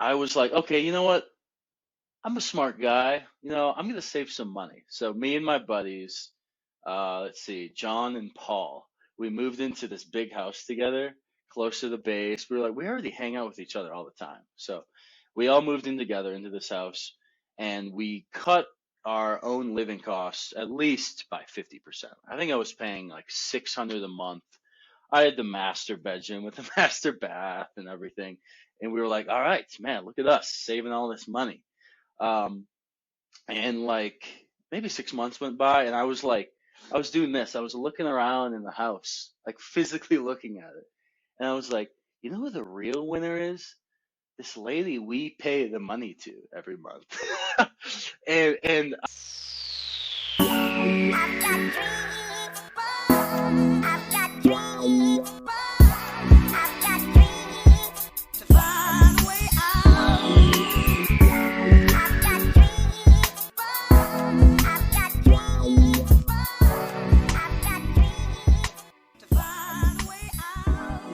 I was like, okay, you know what? I'm a smart guy. I'm gonna save some money. So me and my buddies, let's see, John and Paul, we moved into this big house together, close to the base. We were like, we already hang out with each other all the time. So we all moved in together into this house, and we cut our own living costs at least by 50%. I think I was paying like 600 a month. I had the master bedroom with the master bath and everything. And we were like, all right, man, look at us saving all this money. Um, and like maybe 6 months went by, and I was doing this. I was looking around in the house, like physically looking at it. And I was like, you know who the real winner is? This lady we pay the money to every month. and I've got dreams, I've got dreams, I've got dreams to find a way out. I've got dreams, I've got dreams, I've got dreams to find a way out.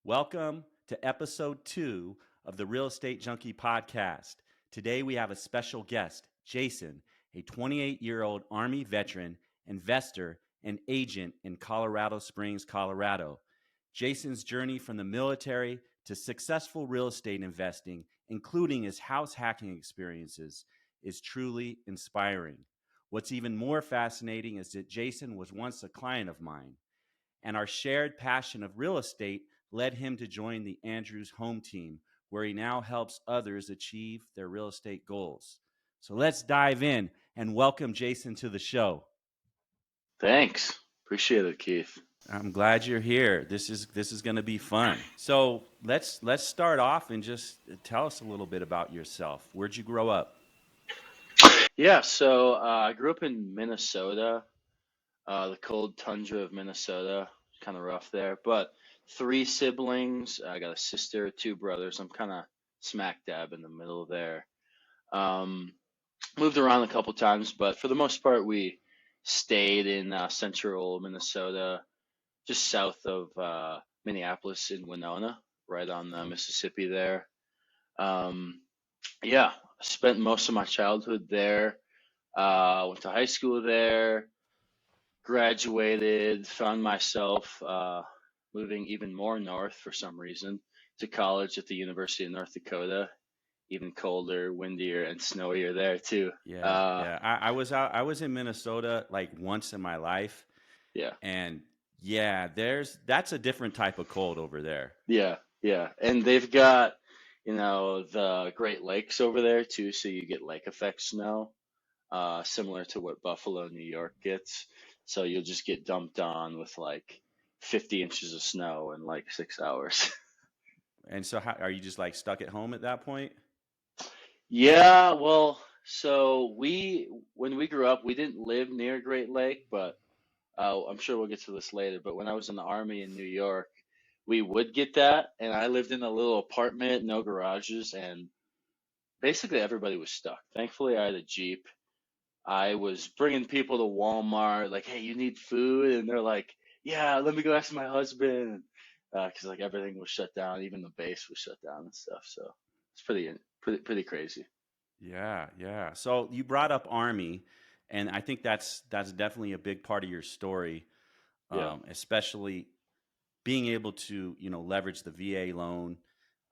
Welcome to episode 2 of the Real Estate Junkie Podcast. Today we have a special guest, Jayson, a 28-year-old Army veteran, investor, and agent in Colorado Springs, Colorado. Jayson's journey from the military to successful real estate investing, including his house hacking experiences, is truly inspiring. What's even more fascinating is that Jayson was once a client of mine, and our shared passion of real estate led him to join the Andrews Home Team, where he now helps others achieve their real estate goals. So let's dive in and welcome Jayson to the show. Thanks. Appreciate it, Keith. I'm glad you're here. This is going to be fun. So let's start off and just tell us a little bit about yourself. Where'd you grow up? Yeah, so I grew up in Minnesota, the cold tundra of Minnesota, kind of rough there, but 3 siblings. I got a sister, 2 brothers. I'm kind of smack dab in the middle there. Um, Moved around a couple times, but for the most part, we stayed in central Minnesota, just south of Minneapolis in Winona, right on the Mississippi there. Um, yeah, spent most of my childhood there. Went to high school there, graduated, found myself moving even more north for some reason to college at the University of North Dakota. Even colder, windier, and snowier there too. Yeah. I was in Minnesota like once in my life, Yeah, and yeah, that's a different type of cold over there. yeah, yeah. And they've got, the Great Lakes over there too, so you get lake effect snow, similar to what Buffalo, New York gets. So you'll just get dumped on with like 50 inches of snow in like 6 hours. And so, how are you just like stuck at home at that point? Yeah, well, so when we grew up, we didn't live near Great Lake, but I'm sure we'll get to this later. But when I was in the Army in New York, we would get that, and I lived in a little apartment, no garages, and basically everybody was stuck. Thankfully, I had a Jeep. I was bringing people to Walmart, like, hey, you need food? And they're like, yeah, let me go ask my husband. Because like everything was shut down, even the base was shut down and stuff. So it's pretty crazy. Yeah. So you brought up Army, and I think that's definitely a big part of your story, Yeah. especially being able to leverage the VA loan,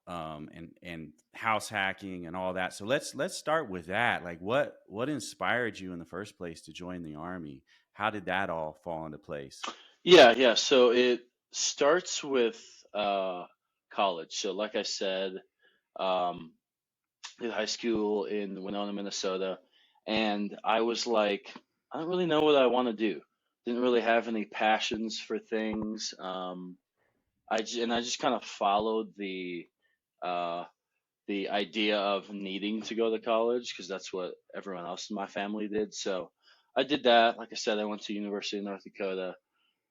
and house hacking and all that. So let's start with that. Like, what inspired you in the first place to join the Army? How did that all fall into place? Yeah. So it starts with college. So like I said, um, did high school in Winona, Minnesota, and I was like, I don't really know what I want to do. Didn't really have any passions for things. I just kind of followed uh, the idea of needing to go to college because that's what everyone else in my family did. So I did that. Like I said, I went to University of North Dakota.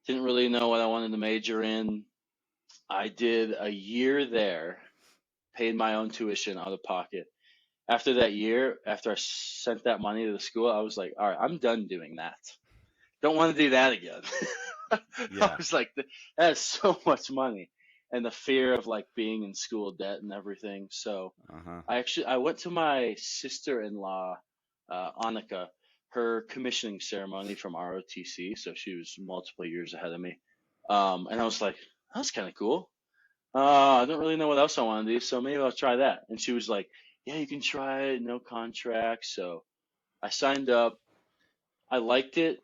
Didn't really know what I wanted to major in. I did a year there, paid my own tuition out of pocket. After that year, after I sent that money to the school, I was like, all right, I'm done doing that. Don't want to do that again. I Yeah. was like, that is so much money. and the fear of like being in school debt and everything. So Uh-huh. I went to my sister-in-law, Annika, her commissioning ceremony from ROTC. So she was multiple years ahead of me. And I was like, that's kind of cool. I don't really know what else I want to do, so maybe I'll try that. And she was like, yeah, you can try it, no contract. So I signed up. I liked it.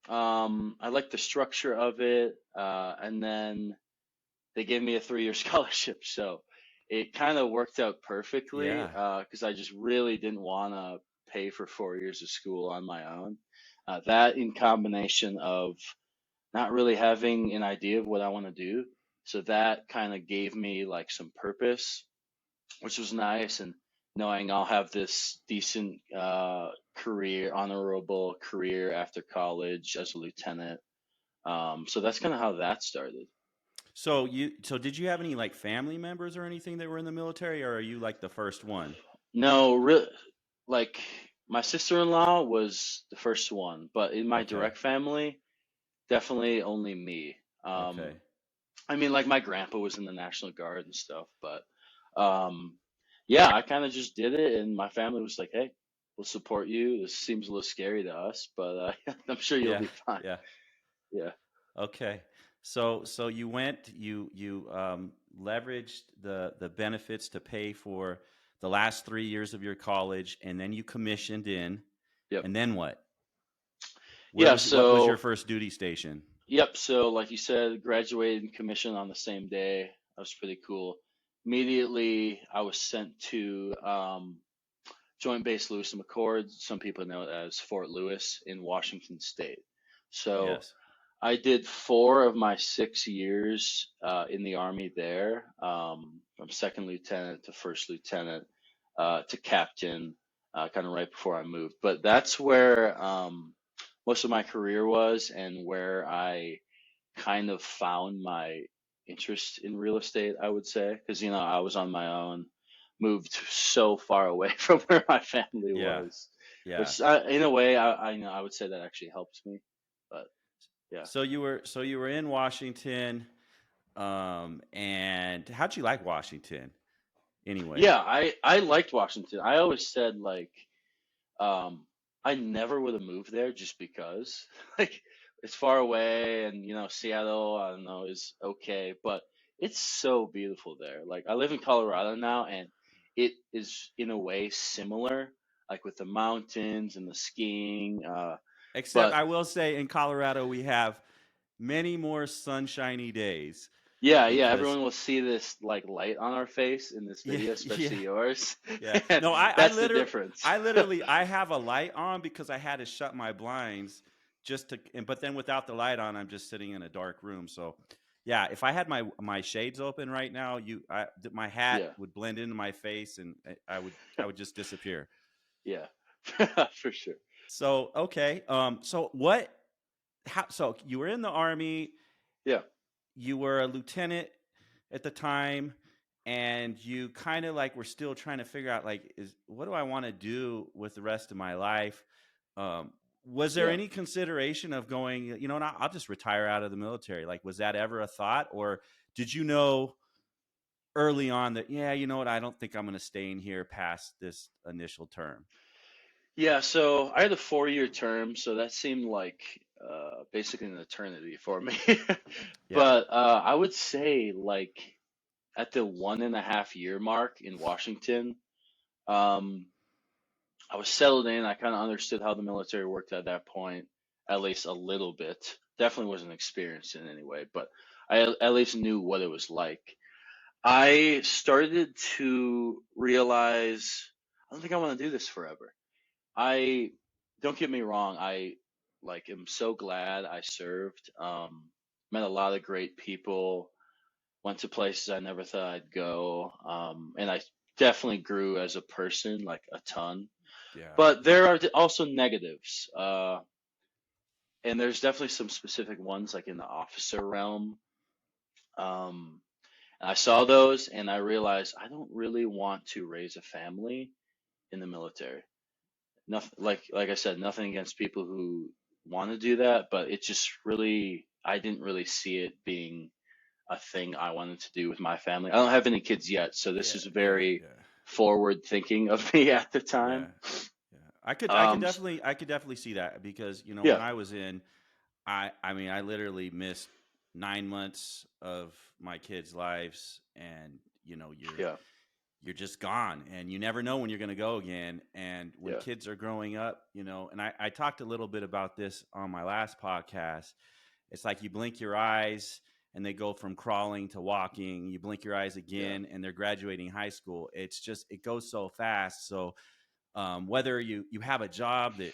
I liked the structure of it. And then they gave me a 3-year scholarship. So it kind of worked out perfectly Yeah. because I just really didn't want to pay for 4 years of school on my own. That in combination of not really having an idea of what I want to do. So that kind of gave me like some purpose, which was nice. And knowing I'll have this decent career, honorable career after college as a lieutenant. So that's kind of how that started. So did you have any like family members or anything that were in the military, or are you like the first one? No, really, like my sister-in-law was the first one, but in my Okay. direct family, definitely only me. Okay. I mean, like my grandpa was in the National Guard and stuff, but um, yeah, I kind of just did it, and my family was like, "Hey, we'll support you. This seems a little scary to us, but I'm sure you'll Yeah. be fine." Yeah. Yeah, Okay. So you leveraged the benefits to pay for the last 3 years of your college, and then you commissioned in, yep, and then what? yeah. What was your So, first duty station? yep. So, like you said, graduated and commissioned on the same day. That was pretty cool. Immediately, I was sent to Joint Base Lewis and McChord. Some people know it as Fort Lewis in Washington State. So Yes. I did 4 of my 6 years in the Army there, from second lieutenant to first lieutenant to captain, kind of right before I moved. But that's where most of my career was, and where I kind of found my interest in real estate, I would say, because I was on my own, moved so far away from where my family Yeah. was, Yeah. which in a way I would say that actually helped me. But yeah. So you were in Washington, and how'd you like Washington anyway? Yeah, I liked Washington. I always said like um I never would have moved there just because like it's far away, and Seattle, I don't know, is okay, but it's so beautiful there. Like I live in Colorado now, and it is in a way similar, like with the mountains and the skiing, Except but I will say in Colorado we have many more sunshiny days yeah, yeah, because everyone will see this like light on our face in this yeah, video, yeah, especially yours. yeah. And No, that's the difference. I have a light on because I had to shut my blinds but then without the light on, I'm just sitting in a dark room. So, yeah, if I had my shades open right now, my hat Yeah, would blend into my face, and I would just disappear. yeah, for sure. So, okay, so you were in the Army, Yeah. you were a lieutenant at the time, and you kind of like were still trying to figure out like, is what do I want to do with the rest of my life? um, was there Yeah. any consideration of going, I'll just retire out of the military? Like, was that ever a thought, or did you know early on that, yeah, you know what, I don't think I'm going to stay in here past this initial term? Yeah, so I had a 4-year term, so that seemed like basically an eternity for me. Yeah. But I would say like at the 1.5-year mark in Washington, um, I was settled in. I kind of understood how the military worked at that point, at least a little bit. Definitely wasn't experienced in any way, but I at least knew what it was like. I started to realize I don't think I want to do this forever. I don't get me wrong, I like am so glad I served. Met a lot of great people, went to places I never thought I'd go. And I definitely grew as a person, like a ton. Yeah. But there are also negatives. And there's definitely some specific ones like in the officer realm. Um, and I saw those and I realized I don't really want to raise a family in the military. Nothing, like I said, nothing against people who want to do that, but it just really, I didn't really see it being a thing I wanted to do with my family. I don't have any kids yet, so this Yeah, is yeah, very yeah, forward thinking of me at the yeah, time. yeah. I could Um, definitely see that because when yeah, I was in, I mean, I literally missed 9 months of my kids' lives, and yeah, you're just gone, and you never know when you're going to go again. And when yeah, kids are growing up, and I talked a little bit about this on my last podcast. It's like you blink your eyes and they go from crawling to walking. You blink your eyes yeah. again and they're graduating high school. It goes so fast. So whether you have a job that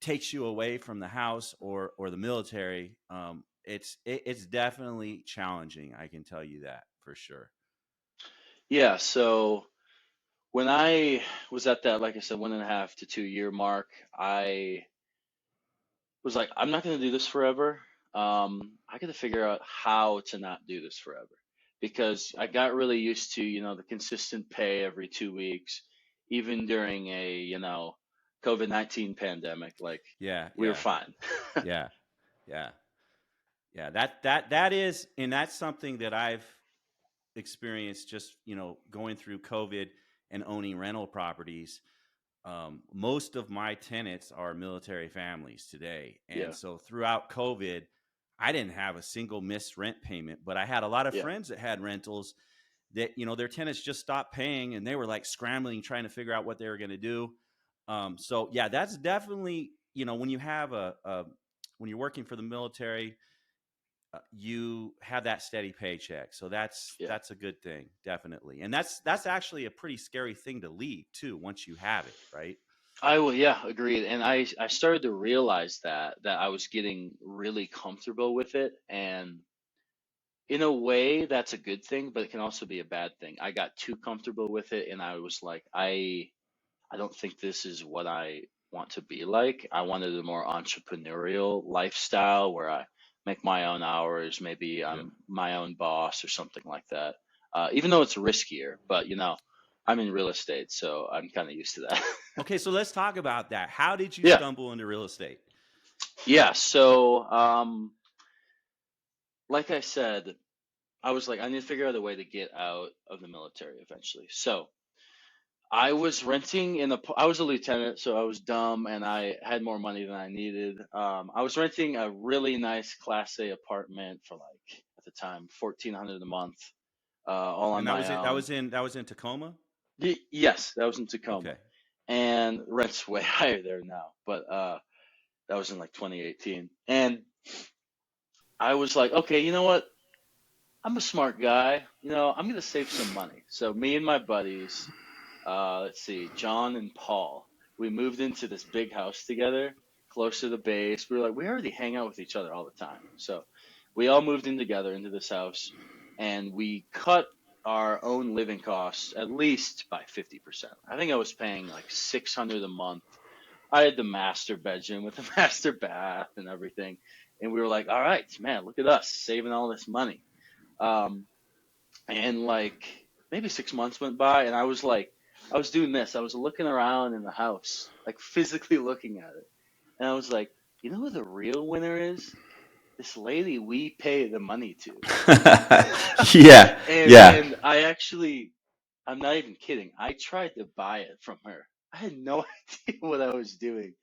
takes you away from the house or the military, it's definitely challenging. I can tell you that for sure. Yeah, so when I was at that, like I said, 1.5 to 2 year mark, I was like, I'm not going to do this forever. I got to figure out how to not do this forever because I got really used to, the consistent pay every 2 weeks, even during a, COVID-19 pandemic. Like Yeah, we were yeah, fine. yeah, yeah, yeah. That is, and that's something that I've experienced just going through COVID and owning rental properties. Most of my tenants are military families today, and Yeah, so throughout COVID, I didn't have a single missed rent payment. But I had a lot of yeah. friends that had rentals that their tenants just stopped paying, and they were like scrambling trying to figure out what they were going to do. So yeah, that's definitely when you have when you're working for the military, you have that steady paycheck. So Yeah. that's a good thing, definitely. And that's actually a pretty scary thing to leave too once you have it, right? I will, yeah, agreed. And I started to realize that I was getting really comfortable with it, and in a way that's a good thing, but it can also be a bad thing. I got too comfortable with it, and I was like, I don't think this is what I want to be like. I wanted a more entrepreneurial lifestyle where I make my own hours, maybe Yeah. I'm my own boss or something like that. Even though it's riskier, but I'm in real estate, so I'm kind of used to that. Okay, so let's talk about that. How did you Yeah. stumble into real estate? Yeah. So, like I said, I was like, I need to figure out a way to get out of the military eventually. So I was renting I was a lieutenant, so I was dumb and I had more money than I needed. I was renting a really nice Class A apartment for like, at the time, 1,400 a month, all on And that my was it. That own. was in Tacoma. Yes, that was in Tacoma. Okay. And rent's way higher there now, but that was in like 2018. And I was like, okay, you know what? I'm a smart guy. I'm gonna save some money. So me and my buddies, let's see, John and Paul, we moved into this big house together, close to the base. We were like, we already hang out with each other all the time. So we all moved in together into this house, and we cut our own living costs at least by 50%. I think I was paying like 600 a month. I had the master bedroom with the master bath and everything. And we were like, all right, man, look at us saving all this money. Um, and like maybe 6 months went by, and I was like, I was doing this. I was looking around in the house, like physically looking at it. And I was like, you know who the real winner is? This lady we pay the money to. Yeah, yeah. And I'm not even kidding. I tried to buy it from her. I had no idea what I was doing.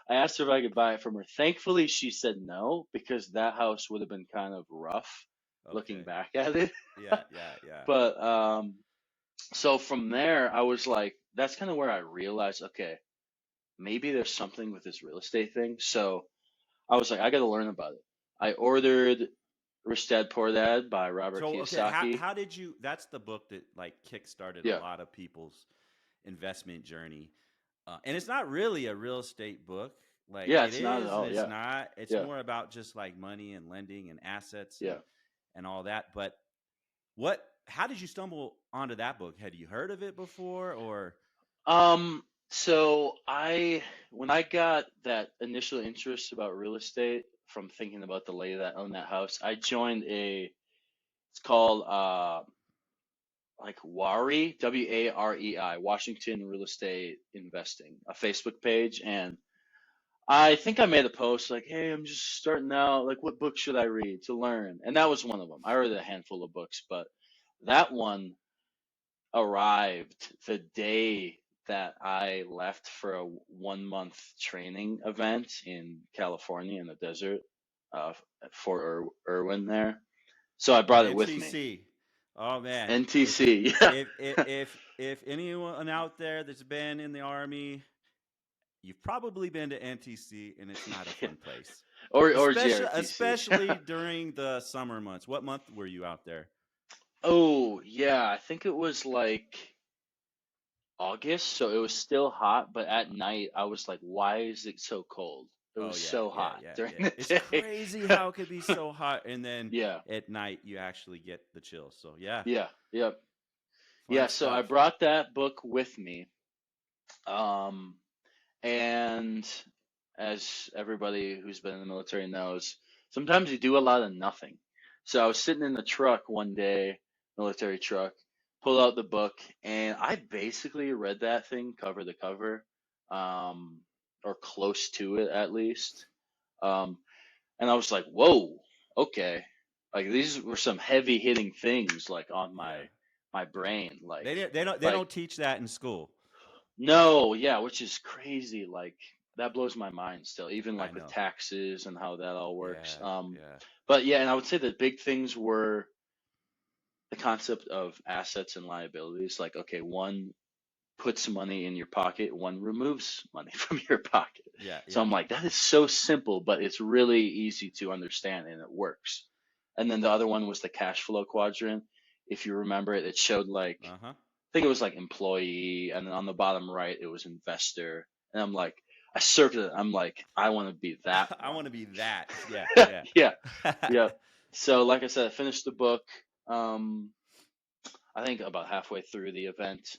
I asked her if I could buy it from her. Thankfully, she said no because that house would have been kind of rough looking Okay. back at it. Yeah, yeah, yeah. But so from there, I was like, that's kind of where I realized, okay, maybe there's something with this real estate thing. So I was like, I got to learn about it. I ordered Rich Dad Poor Dad by Robert So okay, how Kiyosaki. how did you? That's the book that like kickstarted a Yeah, lot of people's investment journey. And it's not really a real estate book. Like yeah, it it's not at is and all. it's Yeah, not. It's yeah, more about just like money and lending and assets yeah. and all that. But what? How did you stumble onto that book? Had you heard of it before, or So when I got that initial interest about real estate from thinking about the lady that owned that house, I joined it's called like WARI, WAREI, Washington Real Estate Investing, a Facebook page. And I think I made a post like, "Hey, I'm just starting out. Like, what book should I read to learn?" And that was one of them. I read a handful of books, but that one arrived the day that I left for a 1 month training event in California in the desert, at Fort Irwin there. So I brought it with me. NTC. Oh man, NTC, yeah, if anyone out there that's been in the Army, you've probably been to NTC, and it's not a yeah. fun place. or Especially JRTC. especially during the summer months. What month were you out there? Oh, yeah, I think it was like August, so it was still hot, but at night I was like, why is it so cold? It Oh was yeah, so yeah, hot yeah, during yeah. the It's day. crazy how it could be so hot, and then Yeah, at night you actually get the chills. So yeah, yeah, yep. Yeah, fun so I stuff. brought that book with me. Um, and as everybody who's been in the military knows, sometimes you do a lot of nothing. So I was sitting in the truck one day, military truck, pulled out the book, and I basically read that thing cover to cover, um, or close to it at least. Um, and I was like, whoa, okay. Like these were some heavy hitting things like on Yeah, my yeah. brain. They Like don't teach that in school. no, yeah, which is crazy. Like that blows my mind still, even I like with know. taxes and how that all works. Yeah, yeah. But yeah, and I would say the big things were the concept of assets and liabilities. Like, okay, one puts money in your pocket, one removes money from your pocket. Yeah, So yeah. I'm like, that is so simple, but it's really easy to understand and it works. And then the other one was the cash flow quadrant. If you remember it, it showed like, Uh-huh. I think it was like employee, and then on the bottom right, it was investor. And I'm like, I circled it. I'm like, I want to be that I one. want to be that. Yeah, yeah. Yeah, yeah. So, like I said, I finished the book. Um, I think about halfway through the event,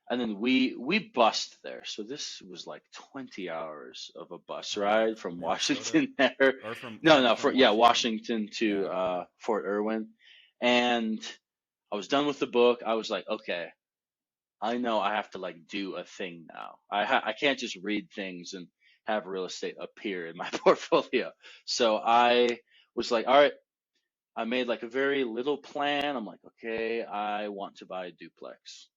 and then we bussed there. So this was like 20 hours of a bus Oh, ride from from Minnesota Washington there. or from No, from no, from yeah, Washington. Washington to Yeah, yeah. Fort Irwin, and I was done with the book. I was like, okay, I know I have to like do a thing now. I can't just read things and have real estate appear in my portfolio. So I was like, all right, I made like a very little plan. I'm like, okay, I want to buy a duplex.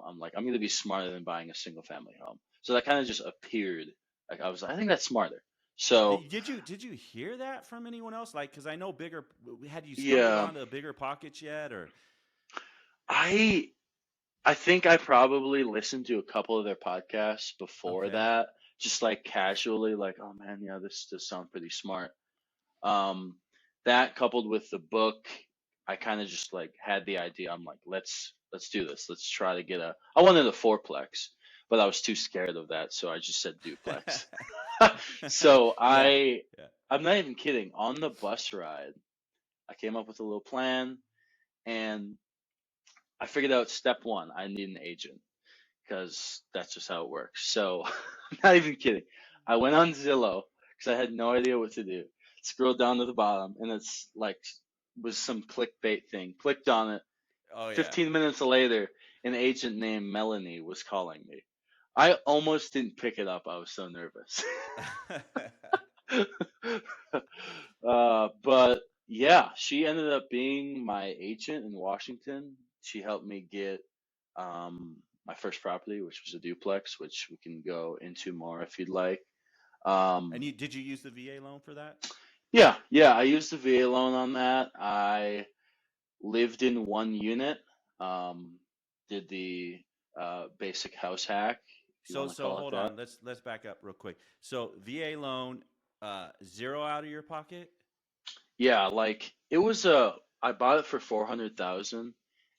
I'm like, I'm gonna be smarter than buying a single family home. So that kind of just appeared. Like I was like, I think that's smarter. So Did you hear that from anyone else? Like, because I know bigger. Had you stumbled yeah, onto bigger pockets yet, or I I think I probably listened to a couple of their podcasts before okay? that, just like casually, like, oh man, yeah, this does sound pretty smart. Um, that coupled with the book, I kind of just like had the idea. I'm like, let's do this. Let's try to get a. I wanted a fourplex, but I was too scared of that, so I just said duplex. So Yeah, yeah. I'm not even kidding. On the bus ride, I came up with a little plan, and I figured out step one, I need an agent because that's just how it works. So I'm not even kidding. I went on Zillow because I had no idea what to do. Scrolled down to the bottom, and it's like was some clickbait thing. Clicked on it. Oh yeah. 15 minutes later, an agent named Melanie was calling me. I almost didn't pick it up. I was so nervous. But yeah, she ended up being my agent in Washington. She helped me get my first property, which was a duplex, which we can go into more if you'd like. And Um, did you use the VA loan for that? yeah, yeah, I used the VA loan on that. I lived in one unit, um, did the basic house hack, if you So want to so call it hold that. on. Let's back up real quick. So VA loan, zero out of your pocket. Yeah, like it was I bought it for 400,000,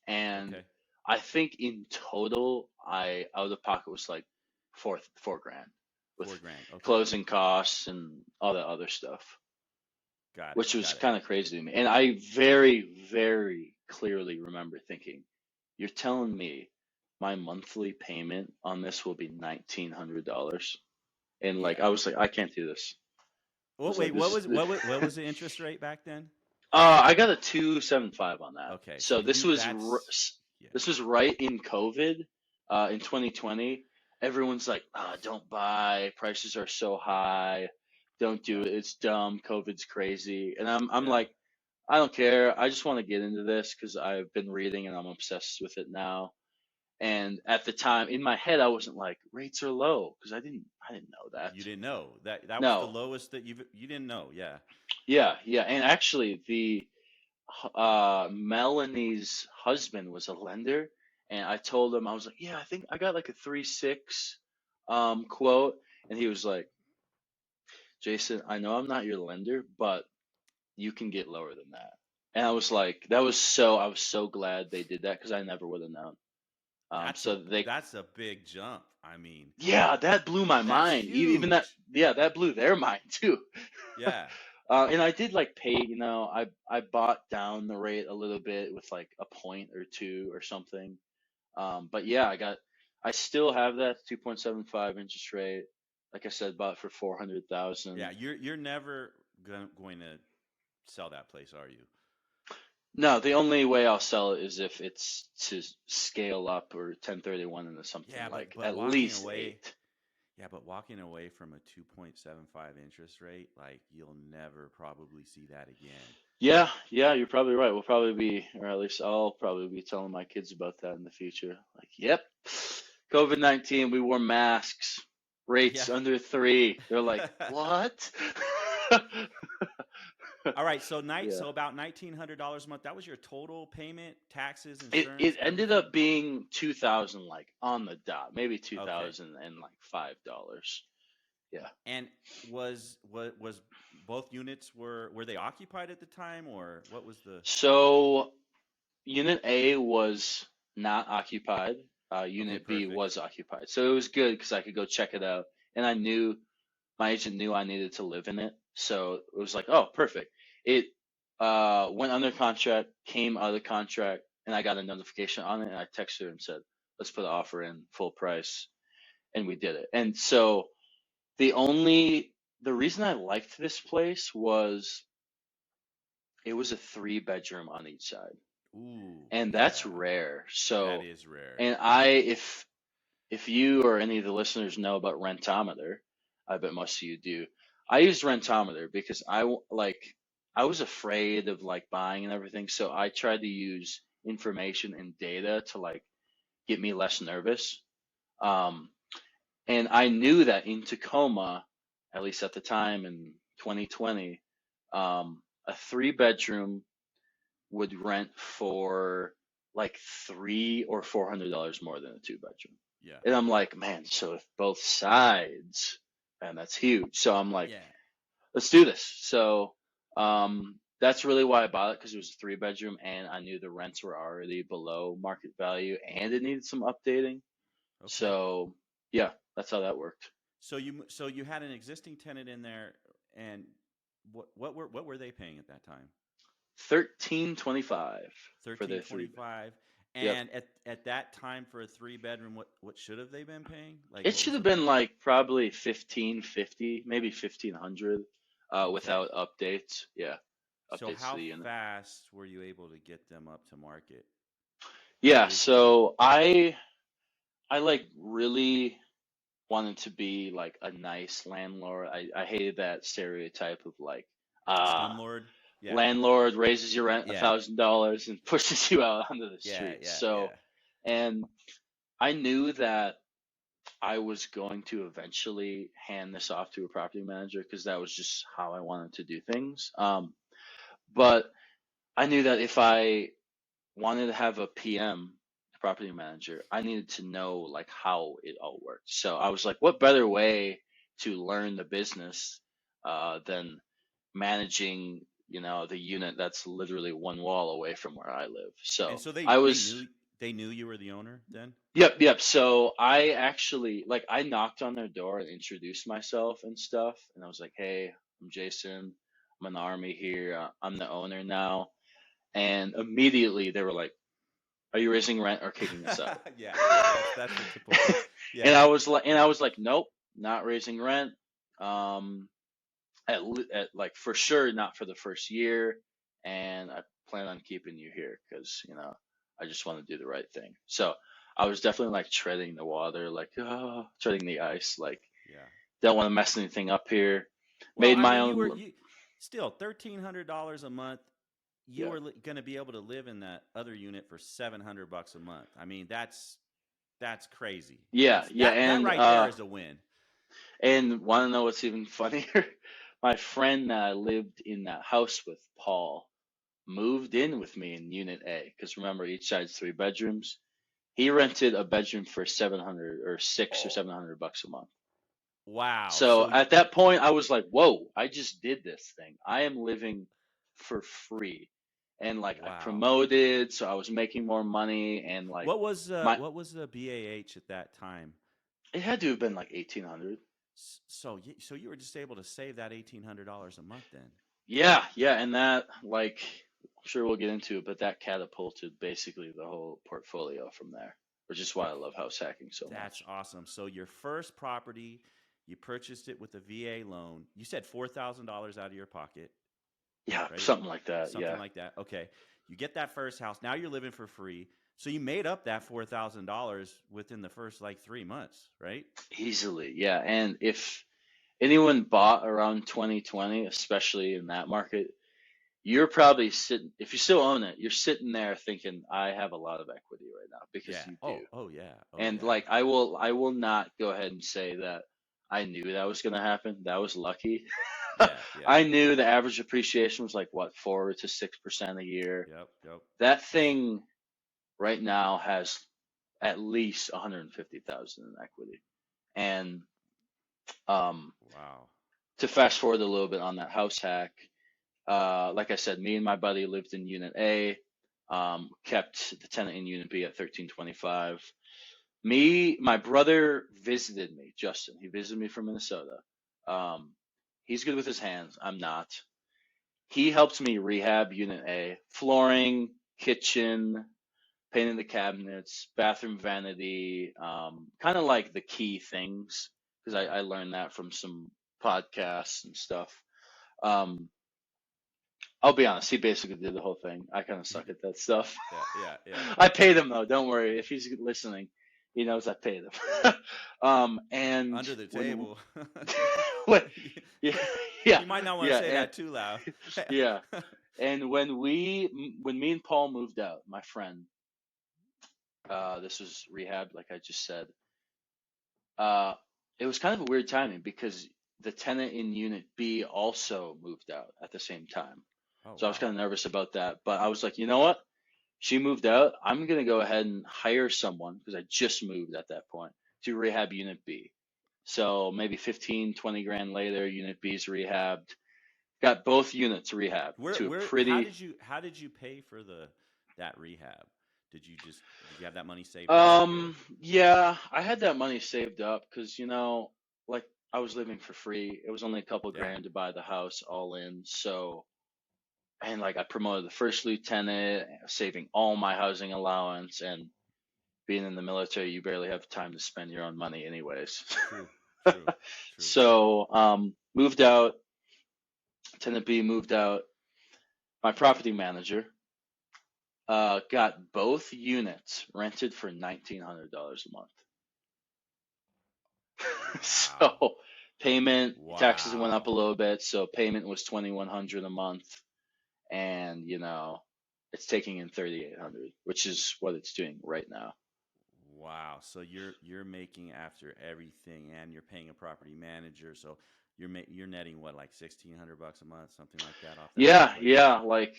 and Okay, I think in total I out of pocket was like four grand with 4 grand. Okay, closing costs and all that other stuff, got it, which was got it. kind of crazy to me. And I very, very clearly remember thinking, you're telling me my monthly payment on this will be $1,900? And like Yeah. I was like, I can't do this. I Well, was like, wait. this is What was the interest rate back then? I got a 275 on that. Okay, so So you that's this was right in COVID, in 2020. everyone's like, don't buy. Prices are so high. Don't do Yeah. it. It's dumb. COVID's crazy. And I'm Yeah. like, I don't care. I just want to get into this because I've been reading and I'm obsessed with it now. And at the time, in my head, I wasn't like rates are low because I didn't know that. You didn't know that was the No. lowest that you didn't know. Yeah. Yeah, yeah. And actually, the Melanie's husband was a lender, and I told him I was like, yeah, I think I got like a 3.6 quote, and he was like, Jayson, I know I'm not your lender, but you can get lower than that. And I was like, I was so glad they did that because I never would have known. So they, That's a big jump. I mean, yeah, that blew my that's mind. Even that, huge. yeah, that blew their mind too. Yeah. And I did like pay, I bought down the rate a little bit with like a point or two or something. But yeah, I still have that 2.75 interest rate. Like I said, bought for Yeah, 400,000. you're never going to sell that place, are you? No, the only way I'll sell it is if it's to scale up or 1031 into something Yeah, like but at walking least away, eight. yeah, but walking away from a 2.75 interest rate, like you'll never probably see that again. Yeah, yeah, you're probably right. We'll probably be, or at least I'll probably be telling my kids about that in the future. Like, yep, COVID-19, we wore masks, rates Yeah. under three. They're like, what? All right, so Yeah. so about $1,900 a month. That was your total payment, taxes, It insurance, ended everything. up being 2,000 like on the dot, maybe Okay. 2,000 and like $5. Yeah. And was both units were they occupied at the time, or what was the? So Unit A was not occupied. Okay, Unit B perfect. was occupied. So it was good because I could go check it out. And my agent knew I needed to live in it. So it was like, oh, perfect. It went under contract, came out of contract, and I got a notification on it. And I texted her and said, let's put an offer in full price. And we did it. And so the reason I liked this place was it was a 3 bedroom on each side. Ooh, And that's yeah, rare. that So, is rare. and if you or any of the listeners know about Rentometer, I bet most of you do. I used Rentometer because I was afraid of like buying and everything, so I tried to use information and data to like get me less nervous. Um, and I knew that in Tacoma, at least at the time in 2020, a 3 bedroom would rent for like $300 or $400 more than a 2 bedroom. Yeah, And I'm like, man, so if both sides, man, that's huge. So I'm like, yeah. let's do this. So that's really why I bought it because it was a 3 bedroom and I knew the rents were already below market value and it needed some updating. Okay. So yeah, that's how that worked. So you had an existing tenant in there, and what were they paying at that time? 1325 for Thirteen their twenty three. five. Yep. And at that time for a 3 bedroom, what should have they been paying? Like It what should was have the been like probably 1550, maybe 1500, okay? without updates. Yeah, So updates to how the unit. fast were you able to get them up to market? Yeah, Is so I like really wanted to be like a nice landlord. I hated that stereotype of like ah slumlord? Yeah, landlord raises your rent a yeah, thousand dollars and pushes you out onto the yeah, street. yeah, So yeah. and I knew that I was going to eventually hand this off to a property manager because that was just how I wanted to do things. But I knew that if I wanted to have a PM, property manager, I needed to know like how it all worked. So I was like, what better way to learn the business than managing, the unit that's literally one wall away from where I live. And So so I they was, knew you were the owner then? yep. So I actually like I knocked on their door and introduced myself and stuff, and I was like, hey, I'm Jason. I'm in the army here. I'm the owner now. And immediately they were like, are you raising rent or kicking us out? Yeah, yeah, that's the typical. and Yeah. I was like, nope, not raising rent. Um, at like for sure not for the first year, and I plan on keeping you here because I just want to do the right thing. So I was definitely like treading the water, like treading the ice, like Yeah. don't want to mess anything up here. Well, Made I my mean, own. you still $1,300 a month. You Yeah, were going to be able to live in that other unit for $700 a month. I mean, that's crazy. yeah, That's yeah, that right there is a win. and want to know what's even funnier? My friend that I lived in that house with, Paul, moved in with me in Unit A because remember each side's 3 bedrooms. He rented a bedroom for 700 or six or Oh, 700 bucks a month. wow. So at that point, I was like, "Whoa! I just did this thing. I am living for free." And like I Wow. promoted, so I was making more money, and like my What was the BAH at that time? it had to have been like 1800. So you were just able to save that $1,800 a month then. Yeah, yeah, and that like I'm sure we'll get into it, but that catapulted basically the whole portfolio from there, which is why I Okay, love house hacking so that's much. awesome. So your first property, you purchased it with a VA loan. You said $4,000 out of your pocket, Yeah, right? something like that. Something Yeah, like that. Okay. You get that first house. Now you're living for free. So you made up that $4,000 within the first like 3 months, right? easily. Yeah, and if anyone bought around 2020, especially in that market, you're probably sitting, if you still own it, you're sitting there thinking, I have a lot of equity right now because Yeah. you do. Oh yeah. Oh And yeah. like I will not go ahead and say that I knew that was going to happen. That was lucky. Yeah. Yeah. I knew the average appreciation was like what, 4 to 6% a year. Yep. Yep. That thing right now has at least 150,000 in equity. And um, Wow. to fast forward a little bit on that house hack, like I said, me and my buddy lived in Unit A, kept the tenant in Unit B at 1325. My brother visited me, Justin. He visited me from Minnesota. Um, he's good with his hands. I'm not. He helped me rehab Unit A, flooring, kitchen, painting the cabinets, bathroom vanity, kind of like the key things, because Yeah. I learned that from some podcasts and stuff. Um, I'll be honest, he basically did the whole thing. I kind of suck at that stuff. Yeah. Yeah. Yeah. I paid him though. Don't worry. If he's listening, he knows I paid him. And Under the when, table. when, yeah, yeah, You might not want to yeah, say that too loud. yeah. And when me and Paul moved out, my friend, this was rehab, like I just said. Uh, it was kind of a weird timing because the tenant in Unit B also moved out at the same time. Oh So I was wow. kind of nervous about that, but I was like, you know what? She moved out. I'm gonna go ahead and hire someone because I just moved at that point to rehab Unit B. So maybe 15, 20 grand later, Unit B's rehabbed. Got both units rehabbed to a Where pretty. how did you pay for that rehab? Did you have that money saved up or Yeah, I had that money saved up because like I was living for free. It was only a couple yeah. grand to buy the house all in. So and like I promoted the first lieutenant, saving all my housing allowance, and being in the military, you barely have time to spend your own money anyways. True. True. True. So, moved out, tenant B moved out. My property manager, got both units rented for $1,900 a month. Wow. So payment, taxes went up a Wow. little bit, so payment was 2,100 a month, and it's taking in 3,800, which is what it's doing right now. Wow. So you're making after everything and you're paying a property manager. So you're netting what, like $1,600 a month, something like that off that whole Yeah, place. yeah, like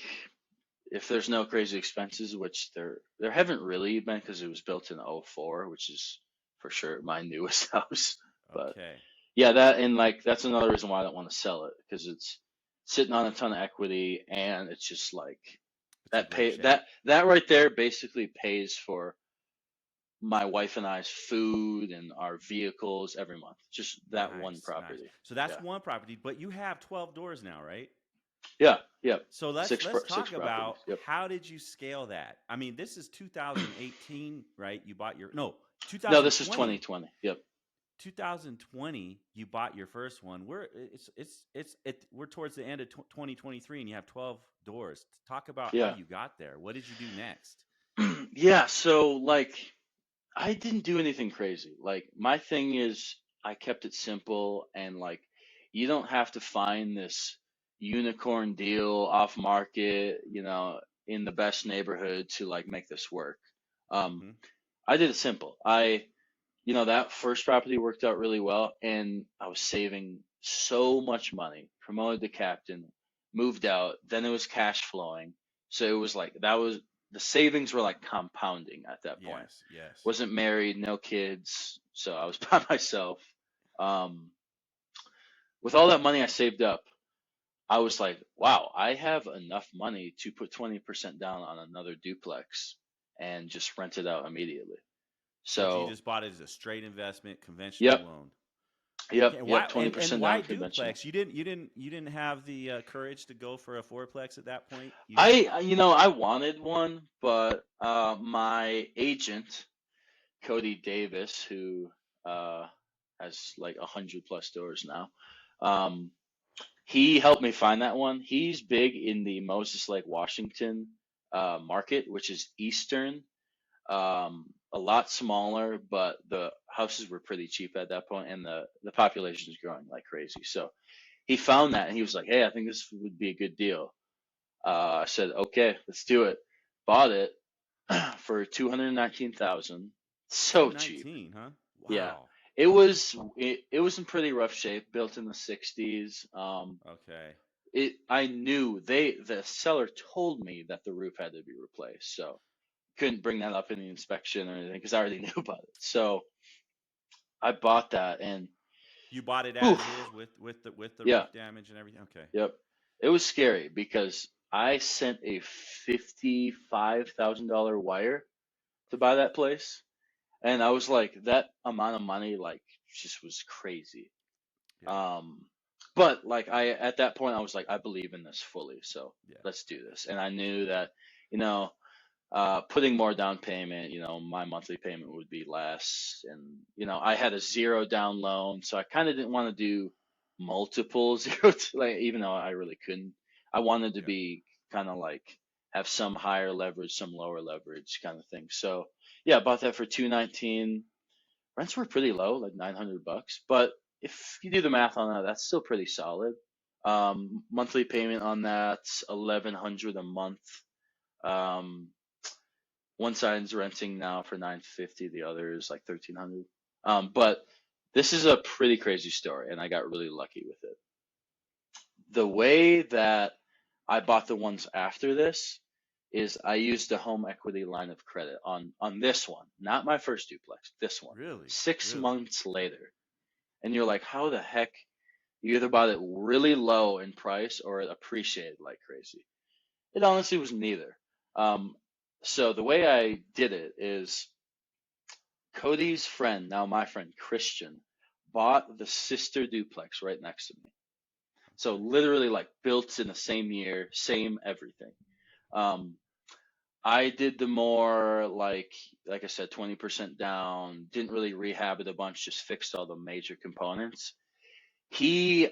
if there's no crazy expenses, which there haven't really been because it was built in '04, which is for sure my newest house. But Okay. yeah, that and like that's another reason why I don't want to sell it because it's sitting on a ton of equity and it's just like It's in great shape. that right there basically pays for my wife and I's food and our vehicles every month. Just that one Nice, nice. property. So that's Yeah. one property, but you have 12 doors now, right? Yeah. Yep. So let's Six talk properties. about Yep. how did you scale that? I mean, this is 2018, right? You bought your no, No, this is 2020. 2020. Yep. 2020, you bought your first one. We're towards the end of 2023 and you have 12 doors. Talk about how Yeah. you got there. What did you do next? Yeah. So like I didn't do anything crazy. Like my thing is I kept it simple and like you don't have to find this unicorn deal off market, in the best neighborhood to like make this work. Um, Mm-hmm. I did it simple. That first property worked out really well and I was saving so much money, promoted to captain, moved out, then it was cash flowing. So it was like the savings were like compounding at that point. Yes, yes. Wasn't married, no kids, so I was by myself. Um, with all that money I saved up, I was like, wow, I have enough money to put 20% down on another duplex and just rent it out immediately. So you So, just bought it as a straight investment, conventional yep, loan. yep, Okay, and yep, why and 20% why down conventional. duplex? You didn't have the courage to go for a fourplex at that point. I wanted one, but my agent, Cody Davis, who uh, has like 100+ doors now, um, he helped me find that one. He's big in the Moses Lake, Washington market, which is eastern, a lot smaller, but the houses were pretty cheap at that point, and the population is growing like crazy. So he found that, and he was like, "Hey, I think this would be a good deal." I said, "Okay, let's do it." Bought it for 219,000. So cheap. 219, huh? Yeah. Wow. It was in pretty rough shape, built in the 60s. Okay. I knew the seller told me that the roof had to be replaced, so couldn't bring that up in the inspection or anything because I already knew about it. So I bought that and You bought it whew, as is with the yeah, roof damage and everything. Okay. yep. It was scary because I sent a $55,000 wire to buy that place. And I was like, that amount of money, like, just was crazy. Yeah. Um, but like at that point I was like, I believe in this fully, so Yeah. let's do this. And I knew that, you know, putting more down payment, my monthly payment would be less. And, I had a zero down loan, so I kind of didn't want to do multiple zero to, like, even though I really couldn't. I wanted to Yeah. be kind of like have some higher leverage, some lower leverage kind of thing. So yeah, I bought that for 219. Rents were pretty low, like $900, but if you do the math on that, that's still pretty solid. Monthly payment on that's 1,100 a month. Um, one side's renting now for 950, the other is like 1,300. But this is a pretty crazy story, and I got really lucky with it. The way that I bought the ones after this is I used a home equity line of credit on this one, not my first duplex, this one. Really? Six Really? months later, and you're like, how the heck you either bought it really low in price or it appreciated like crazy? It honestly was neither. Um, so the way I did it is Cody's friend, now my friend Christian, bought the sister duplex right next to me. So Okay. literally like built in the same year, same everything. Um, I did the more like I said, 20% down, didn't really rehab it a bunch, just fixed all the major components. He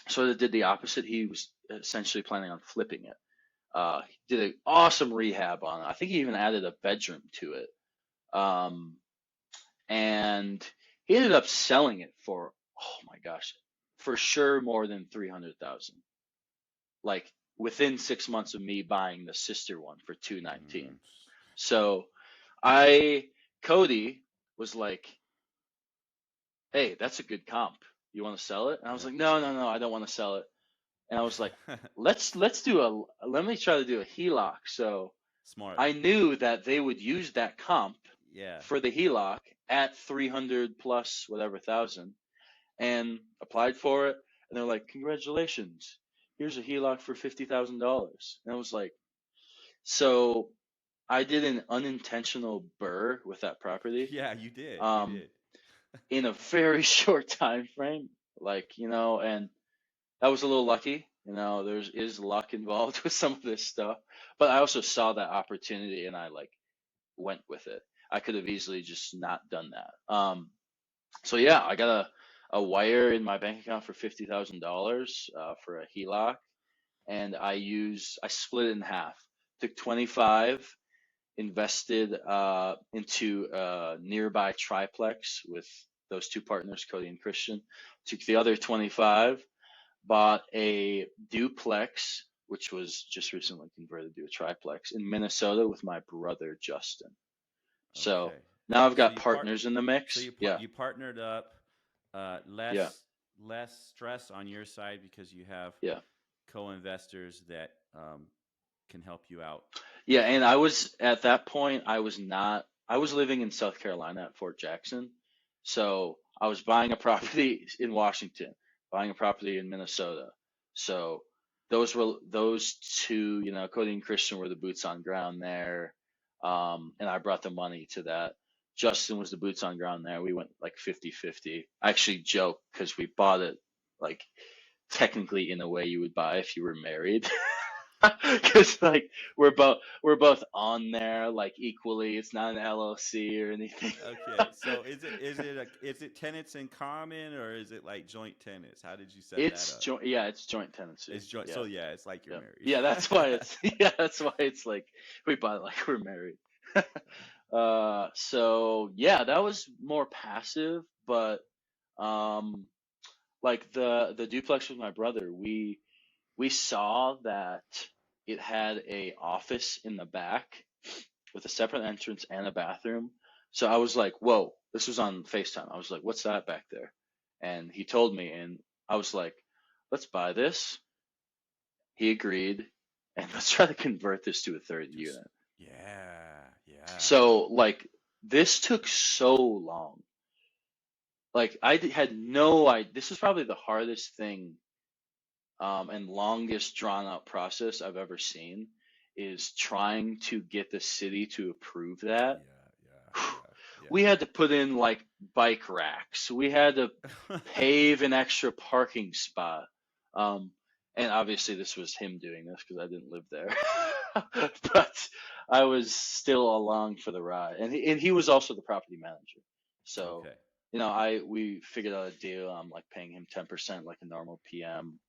sort of did the opposite. He was essentially planning on flipping it. He did an awesome rehab on it. I think he even added a bedroom to it. Um, and he ended up selling it for, oh my gosh, for sure more than 300,000. Like within 6 months of me buying the sister one for 219. Mm. So I Cody was like, "Hey, that's a good comp. You want to sell it?" And I was Yeah. like, "No, no, no, I don't want to sell it." And I was like, let me try to do a HELOC. So Smart. I knew that they would use that comp Yeah. for the HELOC at 300 plus whatever thousand and applied for it. And they're like, congratulations, here's a HELOC for $50,000. And I was like, so I did an unintentional burr with that property Yeah, you did. You um, did. in a very short time frame. And that was a little lucky. There is luck involved with some of this stuff, but I also saw that opportunity and I like went with it. I could have easily just not done that. So yeah, I got a wire in my bank account for $50,000 for a HELOC, and I split it in half. Took 25 invested into a nearby triplex with those two partners, Cody and Christian. Took the other 25, bought a duplex, which was just recently converted to a triplex in Minnesota with my brother Justin. So Okay. now I've So got partners in the mix. Yeah, you partnered up, yeah, less stress on your side because you have yeah. co-investors that can help you out. Yeah, and I was at that point, I was not, I was living in South Carolina at Fort Jackson. So I was buying a property in Washington, buying a property in Minnesota. So those two, Cody and Christian were the boots on ground there. And I brought the money to that. Justin was the boots on ground there. We went like 50-50. I actually joke because we bought it like technically in a way you would buy if you were married. Because like we're both on there like equally. It's not an LLC or anything. Okay. So is it tenants in common or is it like joint tenants? How did you set that It's up? joint. Yeah, it's joint tenancy. It's joint. Yeah, So yeah, it's like you're yeah, married. yeah. That's why it's yeah. That's why it's like we bought it like we're married. So yeah, that was more passive, but um, like the duplex with my brother, we saw that it had a office in the back with a separate entrance and a bathroom. So I was like, whoa, this was on FaceTime. I was like, what's that back there? And he told me, and I was like, let's buy this. He agreed, and let's try to convert this to a third Just unit. yeah. So, like, this took so long. Like, had no idea. This was probably the hardest thing and longest drawn out process I've ever seen is trying to get the city to approve that. Yeah. We had to put in like bike racks. We had to pave an extra parking spot. Um, and obviously this was him doing this because I didn't live there. But I was still along for the ride. And he was also the property manager. So, Okay. we figured out a deal. I'm like paying him 10% like a normal PM.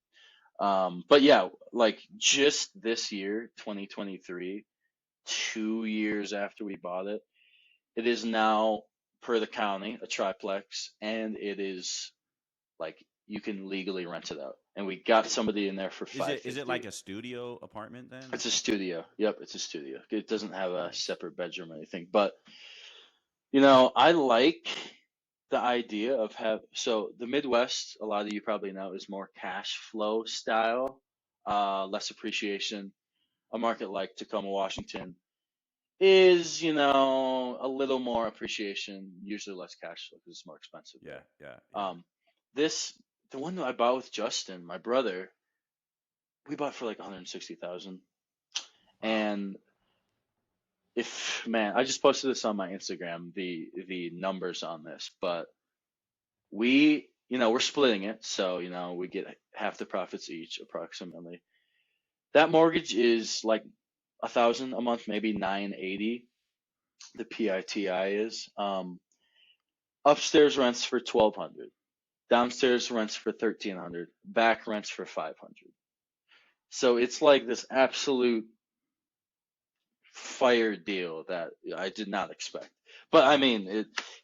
But yeah, like just this year, 2023, 2 years after we bought it, it is now per the county a triplex, and it is like you can legally rent it out. And we got somebody in there for Is it like 550. a studio apartment then? It's a studio. Yep, it's a studio. It doesn't have a Nice. separate bedroom or anything, but I like the idea of so the Midwest, a lot of you probably know, is more cash flow style, less appreciation. A market like Tacoma, Washington is, a little more appreciation, usually less cash flow because it's more expensive there. Yeah. This, the one that I bought with Justin, my brother, we bought for like 160,000. Wow. And man, I just posted this on my Instagram, the numbers on this, but we're splitting it, so we get half the profits each approximately. That mortgage is like 1,000 a month, maybe 980. The PITI is. Upstairs rents for 1,200. Downstairs rents for 1,300. Back rents for 500. So it's like this absolute fire deal that I did not expect. But I Wow. mean,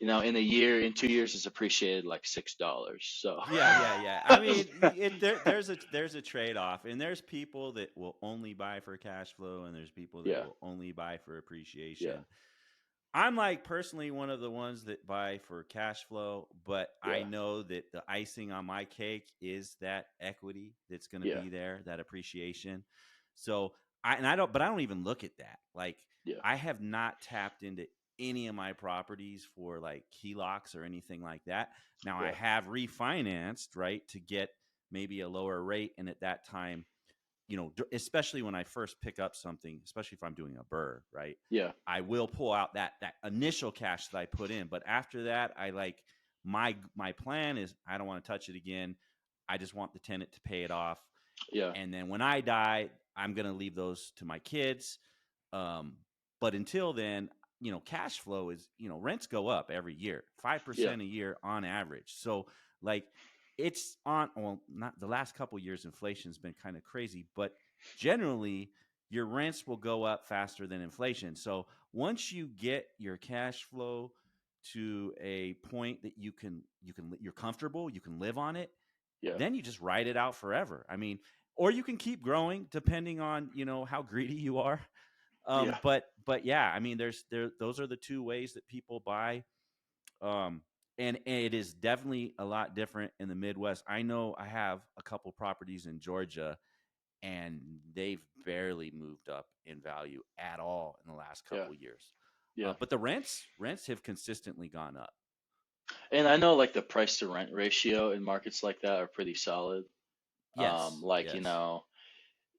in a year, in 2 years, it's appreciated like $6. So Yeah. I mean, there's a trade off, and there's people that will only buy for cash flow, and there's people that yeah, will only buy for yeah, appreciation. I'm like personally one of the ones that buy for cash flow, but I yeah, know that the icing on my cake is that equity that's going to yeah, be there, that appreciation. So but I don't even look at that. Like yeah, I have not tapped into any of my properties for like HELOCs or anything like that. Now I yeah, have refinanced, right, to get maybe a lower rate. And at that time, especially when I first pick up something, especially if I'm doing a burr, right? yeah, I will pull out that initial cash that I put in, but after that, I like my plan is I don't want to touch it again. I just want the tenant to pay it off, yeah, and then when I die, I'm gonna leave those to my kids. Um, but until then, cash flow is rents go up every year, yeah, 5% a year on average. So like it's on well, not the last couple of years, inflation's been kind of crazy, but generally your rents will go up faster than inflation. So once you get your cash flow to a point that you're comfortable, you can live on it, Yeah. then you just ride it out forever. I mean, or you can keep growing depending on, how greedy you are. Yeah. But yeah, I mean, those are the two ways that people buy. Um, and it is definitely a lot different in the Midwest. I know I have a couple properties in Georgia, and they've barely moved up in value at all in the last Yeah. couple years. Yeah. But the rents have consistently gone up. And I know like the price to rent ratio in markets like that are pretty solid. Yes, Like, yes.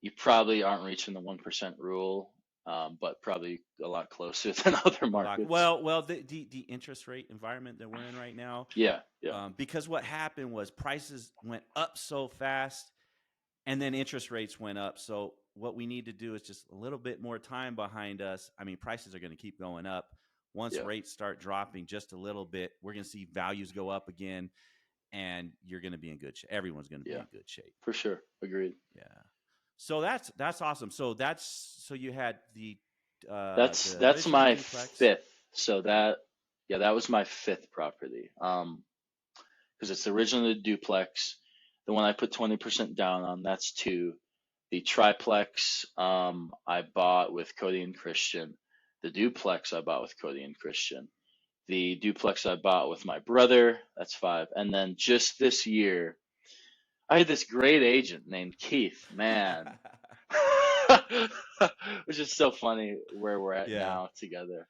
you probably aren't reaching the 1% rule, but probably a lot closer than other A lot. markets. Well, the interest rate environment that we're in right now, Yeah. Yeah. because what happened was prices went up so fast, and then interest rates went up. So what we need to do is just a little bit more time behind us. I mean, prices are going to keep going up. Once Yeah. rates start dropping just a little bit, we're going to see values go up again, and you're going to be in good shape. Everyone's going to be Yeah. in good shape. For sure. Agreed. Yeah. So that's awesome. So you had the That's original my duplex. fifth. So that was my fifth property. Because it's originally the duplex. The one I put 20% down on, that's two. The triplex, I bought with Cody and Christian. The duplex I bought with Cody and Christian. The duplex I bought with my brother, that's five. And then just this year, I had this great agent named Keith, man. Which is so funny where we're at Yeah. now together.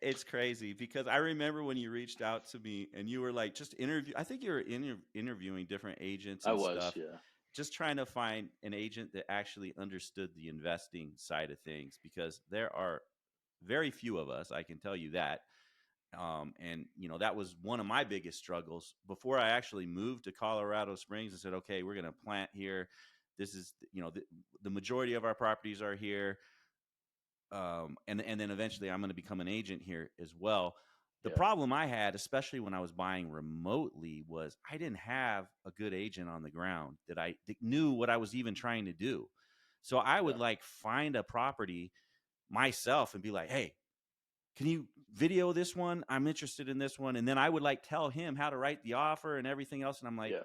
It's crazy because I remember when you reached out to me and you were like, just interview. I think you were interviewing different agents I and was, stuff, yeah. just trying to find an agent that actually understood the investing side of things because there are very few of us. I can tell you that. And that was one of my biggest struggles before I actually moved to Colorado Springs and said, okay, we're going to plant here. This is, the majority of our properties are here. And then eventually I'm going to become an agent here as well. The Yeah. problem I had, especially when I was buying remotely, was I didn't have a good agent on the ground that knew what I was even trying to do. So I would Yeah. like find a property myself and be like, hey, can you video this one? I'm interested in this one. And then I would like tell him how to write the offer and everything else. And I'm like, Yeah.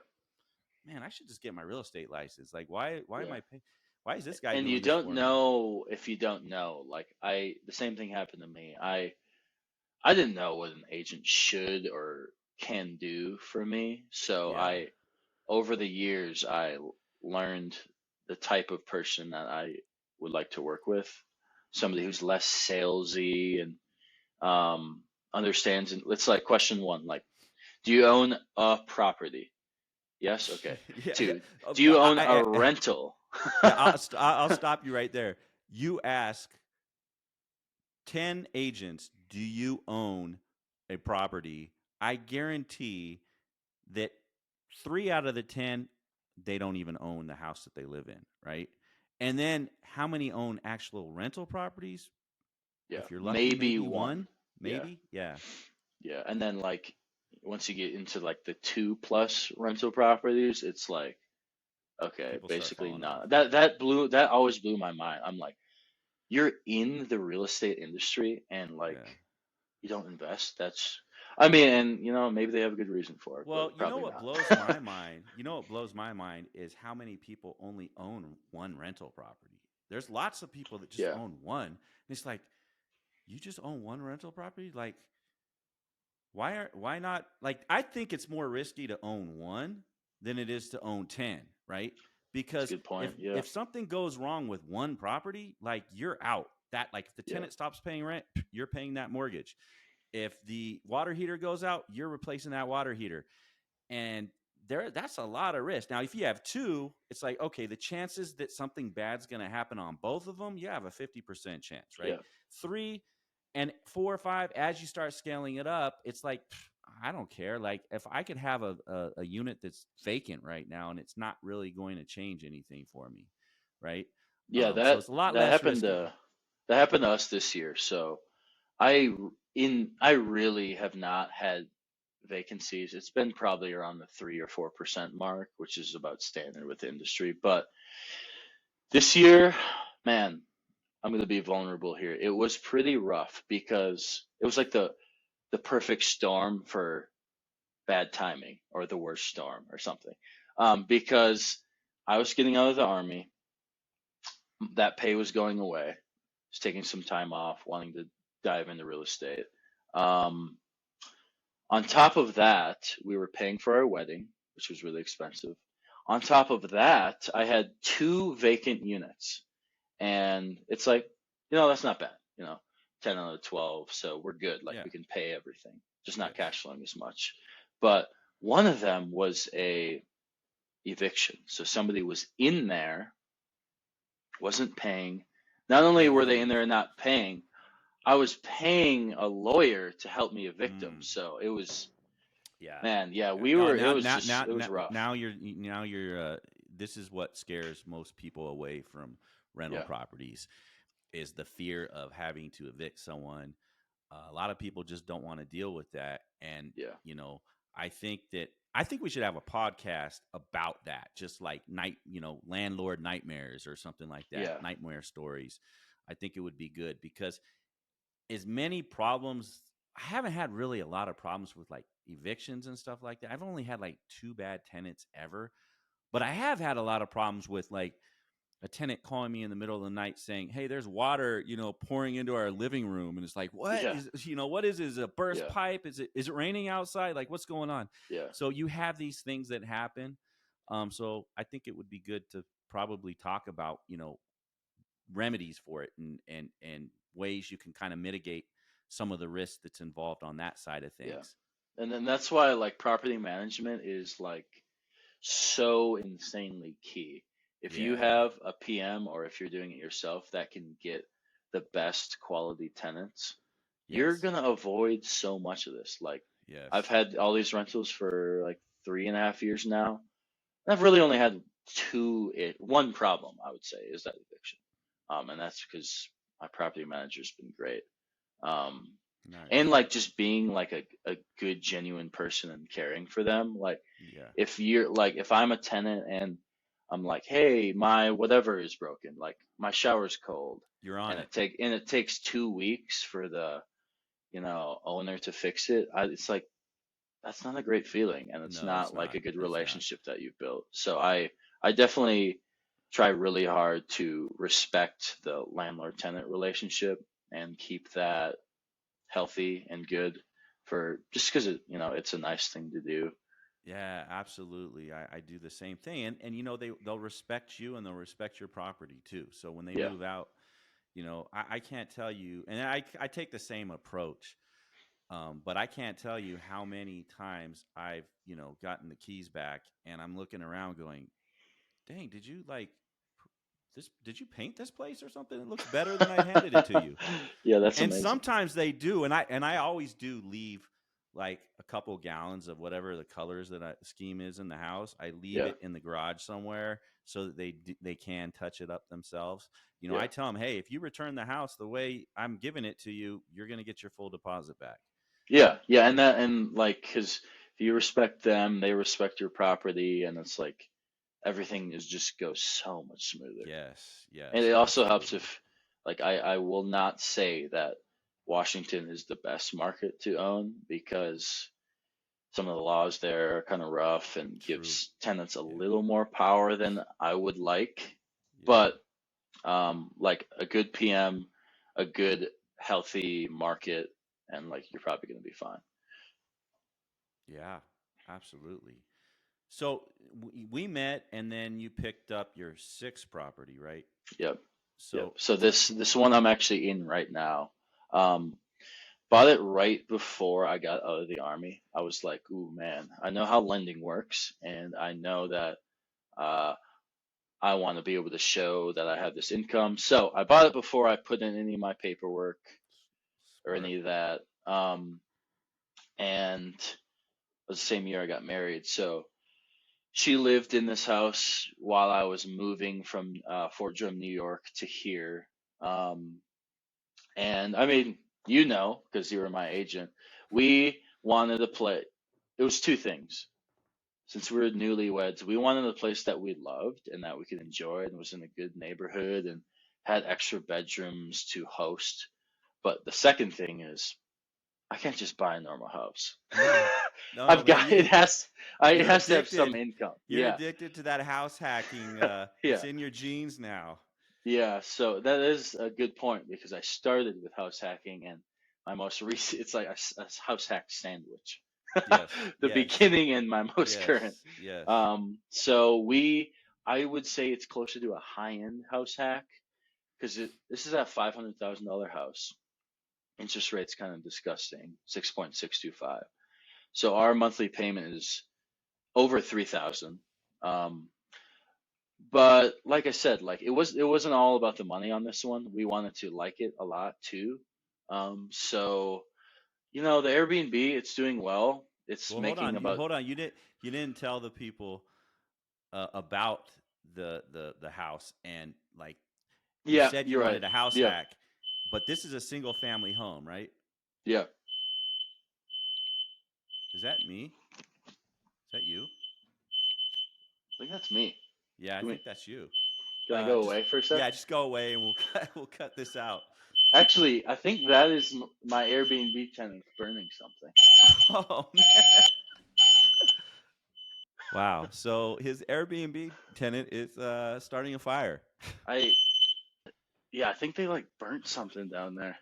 man, I should just get my real estate license. Like, why am Yeah. I paying? Why is this guy And you doing this don't for me? know if you don't know. Like the same thing happened to me. I didn't know what an agent should or can do for me. So Yeah. over the years, I learned the type of person that I would like to work with. Somebody who's less salesy and understands. And it's like question one, like, do you own a property? Yes. Okay. Yeah, yeah. Two, do you own a I rental? yeah, I'll stop you right there. You ask 10 agents, do you own a property? I guarantee that 3 out of the 10, they don't even own the house that they live in, right? And then how many own actual rental properties? Yeah, If you're lucky, maybe maybe one. one, Yeah, maybe. Yeah. yeah. And then like once you get into like the two plus rental properties, it's like okay, People start basically falling off. not. That always blew my mind. I'm like, you're in the real estate industry and like Yeah. you don't invest. That's I mean, and maybe they have a good reason for it, Well, but probably what not. blows my mind? What blows my mind is how many people only own one rental property. There's lots of people that just Yeah, own one. And it's like, you just own one rental property? Like, why not? Like, I think it's more risky to own one than it is to own 10, right? that's a Because good point. Yeah, if something goes wrong with one property, like you're out. That like if the yeah, tenant stops paying rent, you're paying that mortgage. If the water heater goes out, you're replacing that water heater. And that's a lot of risk. Now, if you have two, it's like, okay, the chances that something bad's going to happen on both of them, you have a 50% chance, right? yeah, 3 and 4 or 5, as you start scaling it up, it's like, I don't care. Like if I could have a unit that's vacant right now and it's not really going to change anything for me, right? yeah. So That it's a lot that less happened risky. to that happened to us this year. So I really have not had vacancies. It's been probably around the 3 or 4% mark, which is about standard with the industry. But this year, man, I'm going to be vulnerable here. It was pretty rough because it was like the perfect storm for bad timing or the worst storm or something. Because I was getting out of the army, that pay was going away, was taking some time off, wanting to dive into real estate. Um, on top of that, we were paying for our wedding, which was really expensive. On top of that, I had two vacant units, and it's like, that's not bad, 10 out of 12, so we're good. Like Yeah. we can pay everything, just not Yes. cash flowing as much. But one of them was a eviction. So somebody was in there, wasn't paying. Not only How'd you were they in leave? there and not paying, I was paying a lawyer to help me evict them. Mm, So it was, yeah. man, yeah, it Now, was just, it was rough. you're. This is what scares most people away from rental Yeah, properties is the fear of having to evict someone. A lot of people just don't want to deal with that, and yeah, you know, I think we should have a podcast about that, just like landlord nightmares or something like that, yeah, nightmare stories. I think it would be good because as many problems, I haven't had really a lot of problems with like evictions and stuff like that. I've only had like two bad tenants ever, but I have had a lot of problems with like a tenant calling me in the middle of the night saying, "Hey, there's water, pouring into our living room," and it's like, "What yeah, is, what is it? Is it a burst yeah, pipe? Is it raining outside? Like, what's going on?" yeah, So you have these things that happen. So I think it would be good to probably talk about, remedies for it and ways you can kind of mitigate some of the risk that's involved on that side of yeah. things. And then that's why like property management is like so insanely key. If you Yeah. have a PM or if you're doing it yourself that can get the best quality tenants, you're Yes. gonna avoid so much of this. Like I've Yes. had all these rentals for like 3.5 years now. And I've really only had one problem, I would say, is that eviction. And that's because my property manager's been great. Um, and Nice. like just being like a good, genuine person and caring for them. Like Yeah. if I'm a tenant and I'm like, hey, my whatever is broken, like my shower's cold, You're on and it. it takes 2 weeks for the owner to fix it. It's like that's not a great feeling, and it's No, it's not like not. a good It's not. relationship that you've built. So I definitely try really hard to respect the landlord tenant relationship and keep that healthy and good for just because it's a nice thing to do. Yeah, absolutely. I do the same thing. And they'll respect you and they'll respect your property too. So when they Yeah, move out, I can't tell you, and I take the same approach. But I can't tell you how many times I've, gotten the keys back and I'm looking around going, dang, did you like this? Did you paint this place or something? It looks better than I handed it to you. yeah, that's And amazing. sometimes they do, and I always do leave like a couple gallons of whatever the colors that scheme is in the house. I leave Yeah, it in the garage somewhere so that they can touch it up themselves. yeah, I tell them, hey, if you return the house the way I'm giving it to you, you're going to get your full deposit back. yeah, yeah, and like because if you respect them, they respect your property, and it's like everything is just goes so much smoother. Yes, And yes, it also helps absolutely. if, like, I will not say that Washington is the best market to own because some of the laws there are kind of rough and True. gives tenants a Yeah, little more power than I would like. yeah, But like a good PM, a good healthy market, and like you're probably going to be fine. yeah, absolutely. So we met, and then you picked up your sixth property, right? Yep, yep. So So this one I'm actually in right now. Um, Bought it right before I got out of the army. I was like, ooh, man, I know how lending works, and I know that uh, I want to be able to show that I have this income. So I bought it before I put in any of my paperwork or smart. any of that. And it was the same year I got married. So she lived in this house while I was moving from Fort Drum, New York to here. Um, And I mean, because you were my agent, we wanted a play. It was two things. Since we were newlyweds, we wanted a place that we loved and that we could enjoy and was in a good neighborhood and had extra bedrooms to host. But the second thing is I can't just buy a normal house. No, no, I've man. got it has it You're has to have some addicted. income. You're Yeah. addicted to that house hacking. It's Yeah. in your genes now. Yeah, so that is a good point because I started with house hacking and my most recent, it's like a house hack sandwich. Yes, The yes, beginning and my most current. yes, yes. So I would say it's closer to a high-end house hack because this is a $500,000 house. Interest rate's kind of disgusting, 6.625. So our monthly payment is over 3,000. Um, But like I said, like it wasn't all about the money on this one. We wanted to like it a lot too. So the Airbnb, it's doing well. It's Well, hold making on. You about hold on. You didn't tell the people about the house, and like you yeah, said you you're right. wanted a house Yeah, hack, but this is a single family home, right? yeah. I Is that me? Is that you? think that's me. Yeah, I Can we, think that's you. can I go Just away for a sec? yeah, just go away and we'll cut this out. Actually, I think that is my Airbnb tenant burning something. Oh man. Wow. So his Airbnb tenant is starting a fire. I Yeah, I think they like burnt something down there.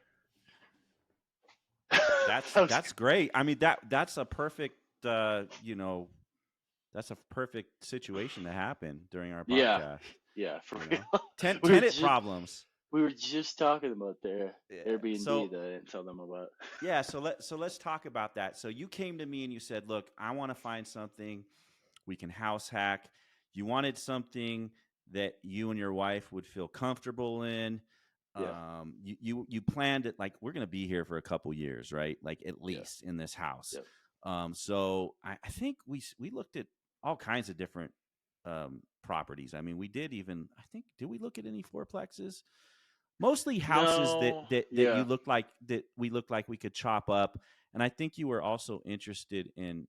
That's That was, that's great. I mean that's a perfect that's a perfect situation to happen during our yeah, podcast, yeah, for you know. real. We were Tenant just problems. we were just talking about their Yeah. Airbnb So that I didn't tell them about. yeah, so let's talk about that. So you came to me and you said, "Look, I want to find something we can house hack." You wanted something that you and your wife would feel comfortable in. Yeah, You planned it like we're going to be here for a couple years, right? Like at yeah, least in this house. yeah. So I think we looked at all kinds of different properties. I mean, we did even I think did we look at any fourplexes? Mostly houses that No, that that you yeah, look like that we looked like we could chop up. And I think you were also interested in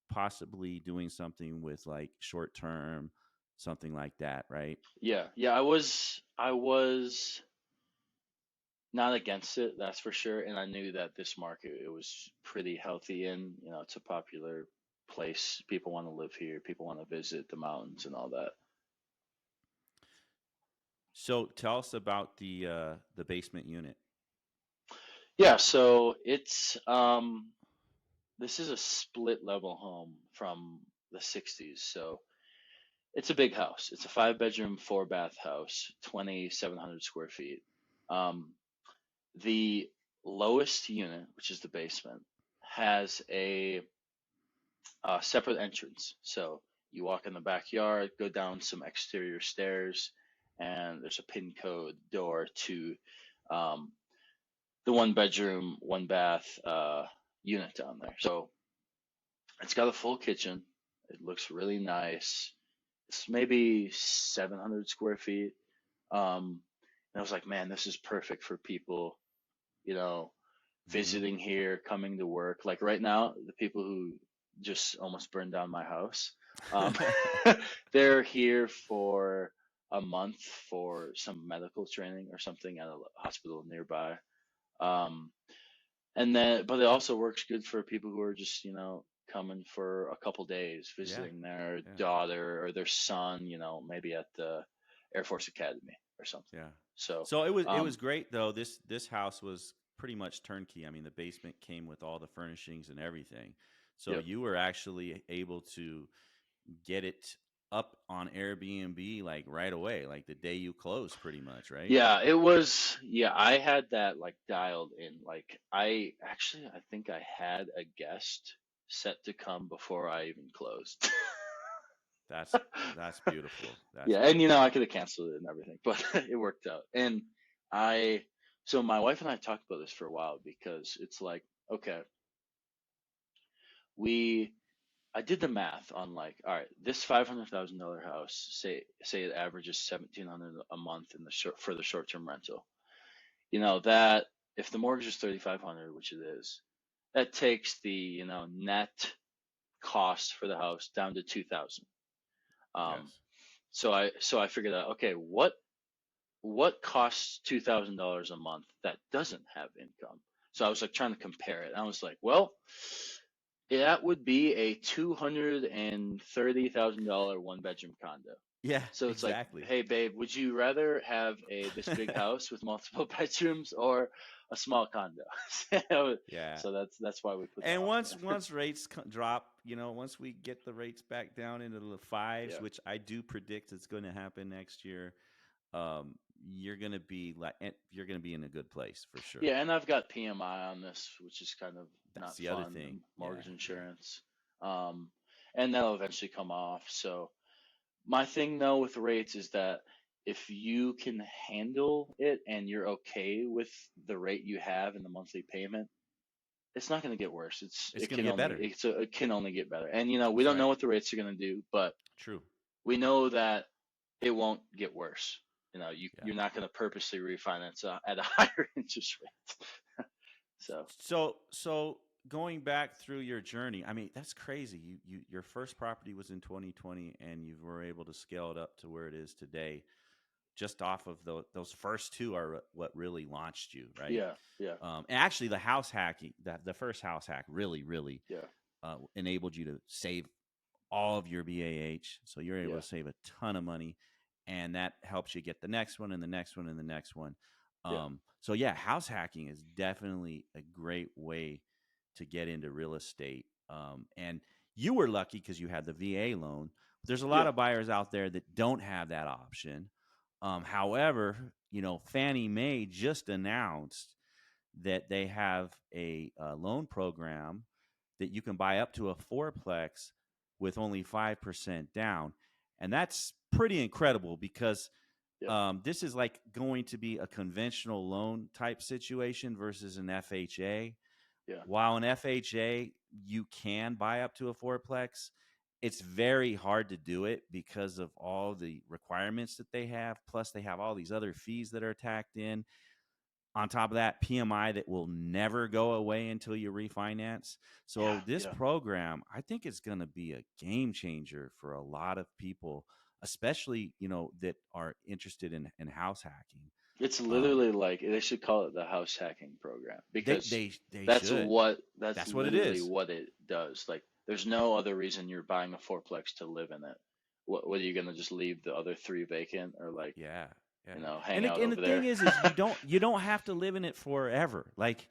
possibly doing something with like short term, something like that, right? yeah. I was not against it, that's for sure. And I knew that this market it was pretty healthy in. It's a popular place. People want to live here. People want to visit the mountains and all that. So tell us about the basement unit. Yeah, so this is a split level home from the 60s. So it's a big house. It's a 5 bedroom, 4 bath house, 2,700 square feet. Um, the lowest unit, which is the basement, has a separate entrance. So you walk in the backyard, go down some exterior stairs, and there's a pin code door to um, the 1 bedroom, 1 bath unit down there. So it's got a full kitchen. It looks really nice. It's maybe 700 square feet. And I was like, man, this is perfect for people, you know, Hmm. visiting here, coming to work. Like right now, the people who just almost burned down my house, um, they're here for a month for some medical training or something at a hospital nearby. Um, but it also works good for people who are just, coming for a couple days, Yeah, visiting their yeah, daughter or their son, maybe at the Air Force Academy or something. yeah. So, So it was um, great though. This house was pretty much turnkey. I mean, the basement came with all the furnishings and everything. So yep. you were actually able to get it up on Airbnb like right away, like the day you closed, pretty much, right? Yeah, it was, yeah, I had that like dialed in. Like I think I had a guest set to come before I even closed. That's that's beautiful. That's Yeah, and beautiful. I could have canceled it and everything, but it worked out. And I, so my wife and I talked about this for a while because it's like, okay, we, I did the math on like, all right, this $500,000 house, say it averages 1,700 a month in the short for the short term rental. That if the mortgage is 3,500, which it is, that takes the net cost for the house down to 2,000. Um, Yes. so I figured out, okay, what costs $2,000 a month that doesn't have income? So I was like trying to compare it. I was like, well, that would be a $230,000 one bedroom condo. Yeah, So it's like, exactly. hey babe, would you rather have this big house with multiple bedrooms or a small condo? So, Yeah. so that's why we put that And on there. once rates drop, once we get the rates back down into the fives, Yeah. which I do predict is going to happen next year, um, you're going to be in a good place for sure. Yeah, and I've got PMI on this, which is kind of That's not the other fun, the thing. Yeah, mortgage insurance. Um, and that'll eventually come off. So my thing though with rates is that if you can handle it and you're okay with the rate you have and the monthly payment, it's not going to get worse. it's going to get better. It can only get better. And we That's don't right. know what the rates are going to do, but True. we know that it won't get worse. Yeah. You're not going to purposely refinance at a higher interest rate. So So going back through your journey, I mean, that's crazy. Your first property was in 2020, and you were able to scale it up to where it is today. Just off of those first two are what really launched you, right? yeah, yeah, And actually, the house hacking, the first house hack, really yeah, enabled you to save all of your BAH. So you're able yeah, to save a ton of money, and that helps you get the next one and the next one and the next one. yeah, So yeah, house hacking is definitely a great way to get into real estate. And you were lucky because you had the VA loan. There's a lot yeah, of buyers out there that don't have that option. However, Fannie Mae just announced that they have a loan program that you can buy up to a fourplex with only 5% down. And that's pretty incredible because yeah, this is like going to be a conventional loan type situation versus an FHA. yeah, While an FHA, you can buy up to a fourplex, it's very hard to do it because of all the requirements that they have. Plus, they have all these other fees that are tacked in. On top of that, PMI that will never go away until you refinance. yeah, So this yeah. program, I think, is going to be a game changer for a lot of people, especially that are interested in house hacking. It's Um, literally like they should call it the house hacking program they because they they should. that's That's what it literally is. what it does. Like, there's no other reason you're buying a fourplex to live in it. What are you gonna just leave the other three vacant or like Yeah, yeah. hang And out the over thing there? is you don't have to live in it forever. Like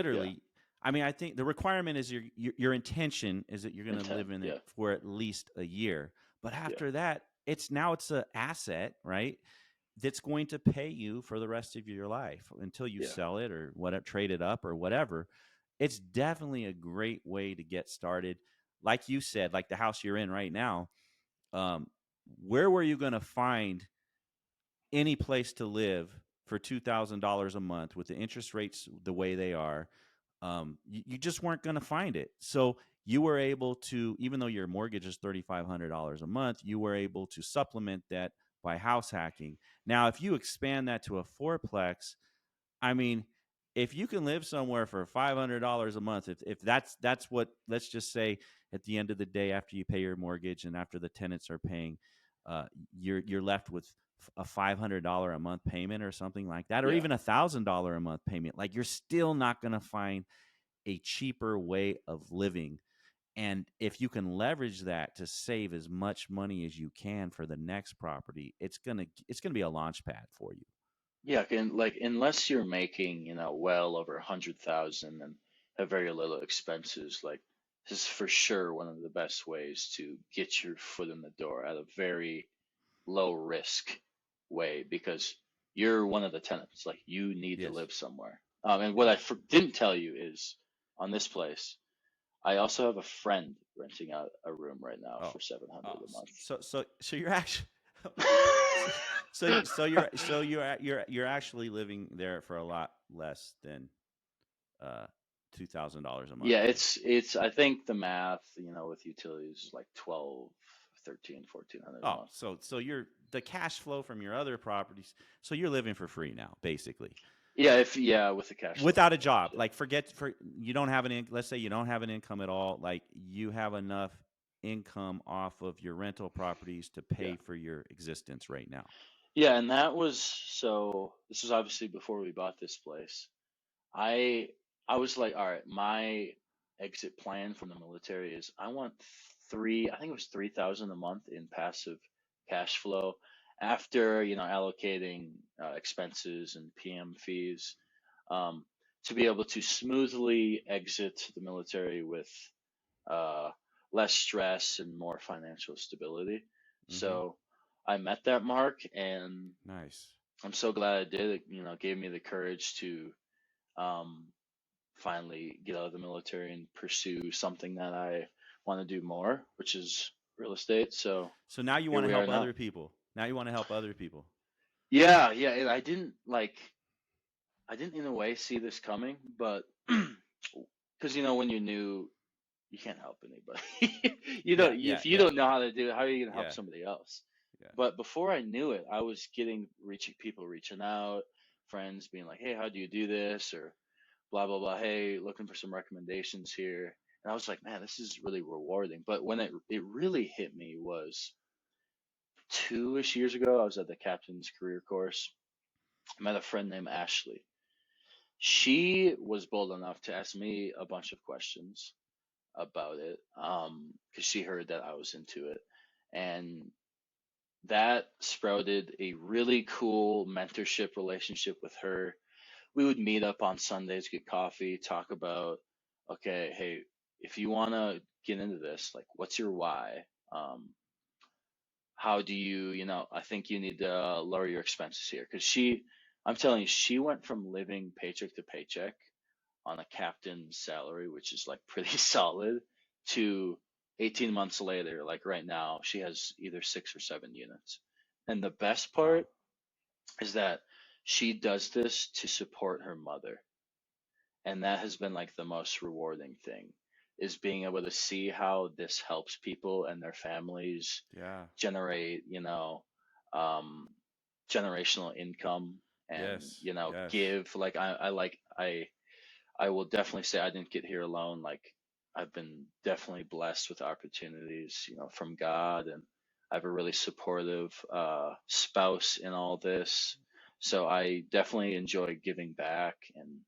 Yeah, literally, I mean, I think the requirement is your intention is that you're going to intent. live in it Yeah, for at least a year. But yeah, after that, it's an asset, right? That's going to pay you for the rest of your life until you yeah, sell it or whatever, trade it up or whatever. It's definitely a great way to get started. Like you said, like the house you're in right now, um, where were you going to find any place to live for $2,000 a month with the interest rates the way they are? You just weren't going to find it. So you were able to, even though your mortgage is $3,500 a month, you were able to supplement that by house hacking. Now, if you expand that to a fourplex, I mean, if you can live somewhere for $500 a month, if that's what, let's just say at the end of the day, after you pay your mortgage and after the tenants are paying, you're left with a $500 a month payment or something like that, or yeah. even $1,000 a month payment. Like you're still not going to find a cheaper way of living. And if you can leverage that to save as much money as you can for the next property, it's gonna be a launch pad for you. Yeah, and like unless you're making, well over 100,000 and have very little expenses, like this is for sure one of the best ways to get your foot in the door at a very low risk way because you're one of the tenants. Like you need to Yes. live somewhere. And what Yeah. didn't tell you is on this place, I also have a friend renting out a room right now Oh. for 700 Oh. a month. So you're actually so you're actually living there for a lot less than uh $2,000 a month Yeah, then. it's I think the math, with utilities is like 12, 13, 1400 a Oh, month. so you're the cash flow from your other properties. So you're living for free now, basically. Yeah, with the cash flow Without a involved. job, like you don't have let's say you don't have an income at all, like you have enough income off of your rental properties to Yeah. pay for your existence right now. Yeah, and that was so this was obviously before we bought this place. I I was like, all right, my exit plan from the military is I want I think it was 3,000 a month in passive cash flow after, allocating expenses and PM fees, um, to be able to smoothly exit the military with uh, less stress and more financial stability. Mm-hmm. So I met that mark, and Nice. I'm so glad I did. It, gave me the courage to um, finally get out of the military and pursue something that I want to do more, which is real estate. So So now you here want to we are help now. other people. Now you want to help other people. Yeah, yeah. And I didn't in a way see this coming, but because when you're new, you can't help anybody. Yeah, yeah, If you yeah, don't know how to do it, how are you gonna help yeah, somebody else? yeah. But before I knew it, I was reaching out, friends being like, "Hey, how do you do this?" or blah blah blah. Hey, looking for some recommendations here. And I was like, man, this is really rewarding. But when it really hit me was 2-ish years ago. I was at the captain's career course. I met a friend named Ashley. She was bold enough to ask me a bunch of questions about it, because she heard that I was into it, and that sprouted a really cool mentorship relationship with her. We would meet up on Sundays, get coffee, talk about, okay, hey, if you want to get into this, like, what's your why? Um, how do you, I think you need to lower your expenses here. Because I'm telling you, she went from living paycheck to paycheck on a captain's salary, which is like pretty solid, to 18 months later, like right now, she has either 6 or 7 units. And the best Wow. part is that she does this to support her mother. And that has been like the most rewarding thing, is being able to see how this helps people and their families Yeah. generate, um, generational income, and Yes. Yes. give. Like I will definitely say I didn't get here alone. Like I've been definitely blessed with opportunities, from God, and I have a really supportive spouse in all this. So I definitely enjoy giving back and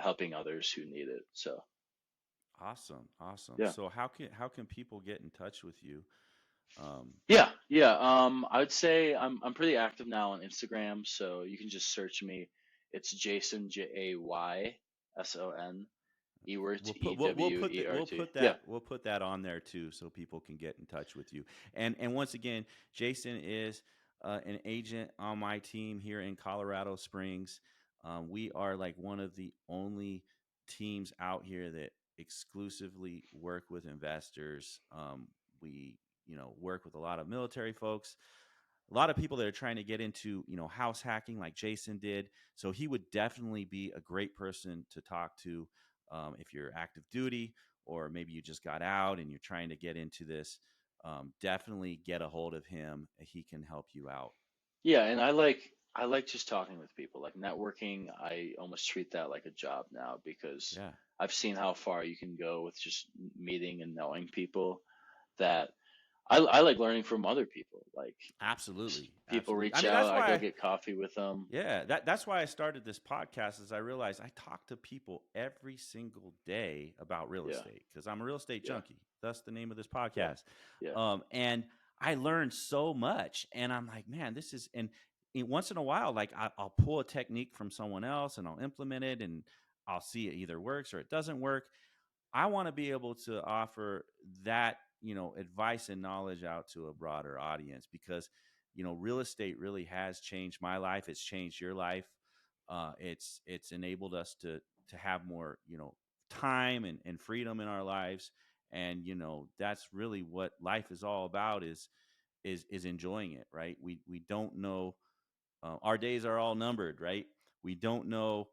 helping others who need it. So Awesome. Awesome. yeah, So how can people get in touch with you? Um, yeah, yeah. I would say I'm pretty active now on Instagram, so you can just search me. It's Jayson, Jayson, Ewert, we'll Ewert. put Yeah, that on there too, so people can get in touch with you. And once again, Jason is an agent on my team here in Colorado Springs. We are like one of the only teams out here that exclusively work with investors. We work with a lot of military folks, a lot of people that are trying to get into house hacking like Jason did. So he would definitely be a great person to talk to, if you're active duty or maybe you just got out and you're trying to get into this. Definitely get a hold of him. He can help you out. yeah, and I like just talking with people. Like networking, I almost treat that like a job now, because Yeah, I've seen how far you can go with just meeting and knowing people. That I like learning from other people. Like absolutely, people absolutely. I reach mean, out, that's I go why. get coffee with them. Yeah, that's why I started this podcast. Is I realized I talk to people every single day about real Yeah, estate because I'm a real estate yeah, junkie. Thus the name of this yeah, podcast. yeah, And I learned so much, and I'm like, man, this is. And once in a while, like I'll pull a technique from someone else and I'll implement it, and I'll see it either works or it doesn't work. I want to be able to offer that, advice and knowledge out to a broader audience because, real estate really has changed my life. It's changed your life. It's enabled us to have more, time and freedom in our lives. And, that's really what life is all about is enjoying it. Right. We don't know, our days are all numbered, right? We don't know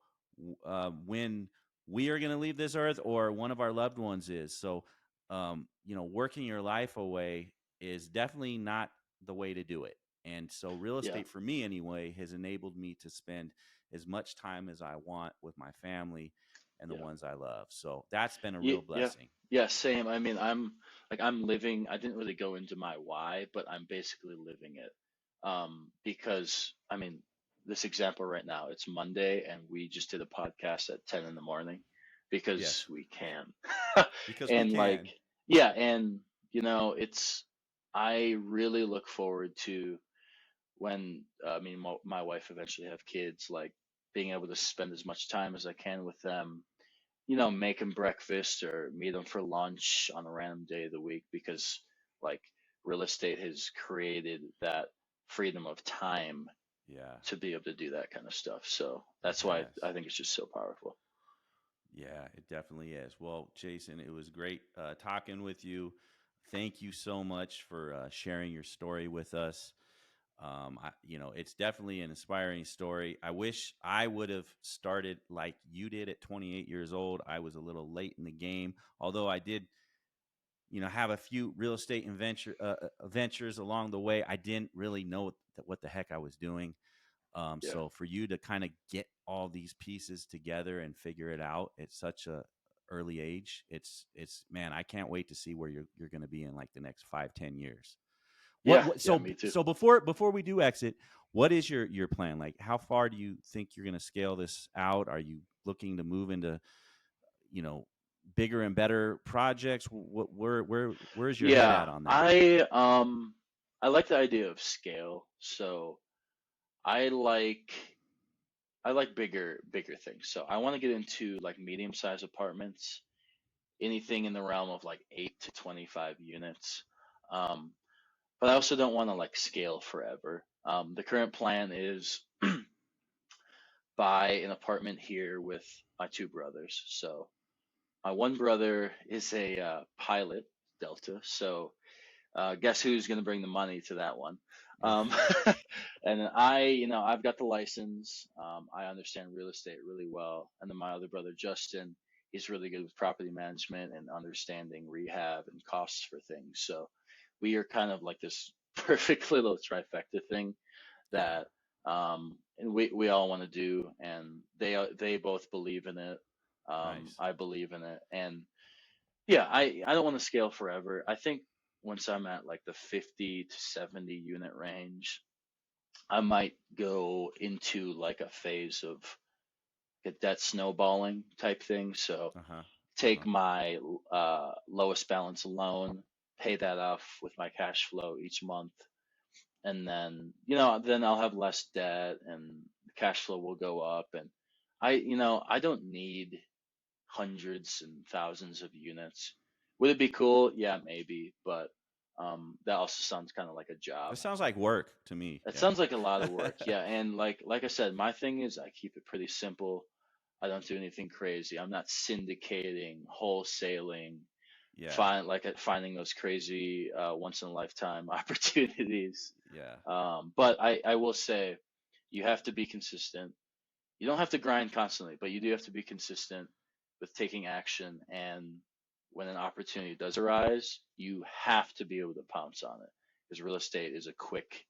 when we are going to leave this earth or one of our loved ones is. So, working your life away is definitely not the way to do it. And so, real yeah, estate for me, anyway, has enabled me to spend as much time as I want with my family and the yeah. ones I love. So, that's been a Yeah, real yeah, blessing. yeah, same. I mean, I'm living, I didn't really go into my why, but I'm basically living it. Because I mean, this example right now, it's Monday and we just did a podcast at 10 in the morning because Yes, we can. because we And like, can. yeah, and I really look forward to when me and my wife eventually have kids, like being able to spend as much time as I can with them, make them breakfast or meet them for lunch on a random day of the week because like real estate has created that freedom of time Yeah, to be able to do that kind of stuff. So it that's why has. I think it's just so powerful. Yeah, it definitely is. Well, Jayson, it was great talking with you. Thank you so much for sharing your story with us. It's definitely an inspiring story. I wish I would have started like you did at 28 years old. I was a little late in the game, although I did, have a few real estate ventures along the way. I didn't really know what the heck I was doing. Yeah. So for you to kind of get all these pieces together and figure it out at such a early age, it's man, I can't wait to see where you're going to be in like the next 5-10 years. Yeah. What Yeah. so Me too. so before we do exit, what is your plan? Like, how far do you think you're going to scale this out? Are you looking to move into, you know, bigger and better projects? Where's your head at Yeah. on that? I like the idea of scale. So I like I like bigger things. So I want to get into like medium-sized apartments, anything in the realm of like 8 to 25 units. Um, but I also don't want to like scale forever. The current plan is buy an apartment here with my two brothers. So my one brother is a pilot, Delta. So guess who's going to bring the money to that one? Yeah. Um, and I've got the license. I understand real estate really well. And then my other brother, Justin, he's really good with property management and understanding rehab and costs for things. So we are kind of like this perfect little trifecta thing Yeah. that and we all want to do, and they both believe in it. Nice. I believe in it, and yeah, I don't want to scale forever. I think once I'm at like the 50 to 70 unit range, I might go into like a phase of get that snowballing type thing. So Uh-huh. take Uh-huh. my lowest balance loan, pay that off with my cash flow each month, and then I'll have less debt and the cash flow will go up. And I don't need hundreds and thousands of units. Would it be cool? Yeah, maybe, but that also sounds kind of like a job. That sounds like work to me. It Yeah. sounds like a lot of work. Yeah, and like I said, my thing is I keep it pretty simple. I don't do anything crazy. I'm not syndicating, wholesaling, Yeah. finding those crazy once in a lifetime opportunities. Yeah. But I will say you have to be consistent. You don't have to grind constantly, but you do have to be consistent with taking action. And when an opportunity does arise, you have to be able to pounce on it because real estate is a quick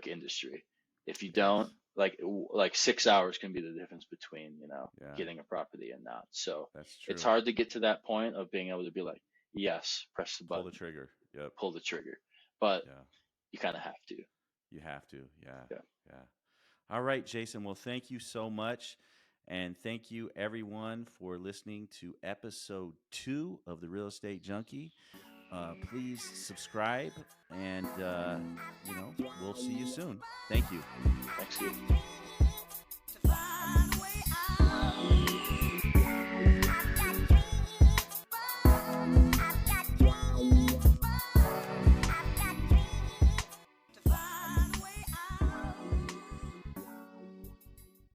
industry. If you don't, Yes. like 6 hours can be the difference between, Yeah. getting a property and not. So That's it's true. hard to get to that point of being able to be like, yes, press the Pull the button, trigger. Yep. pull the trigger. But Yeah. you kind of have to. You have to. Yeah. Yeah. Yeah. All right, Jayson. Well, thank you so much. And thank you, everyone, for listening to episode 2 of The Real Estate Junkie. Please subscribe, and, we'll see you soon. Thank you. Thanks, you.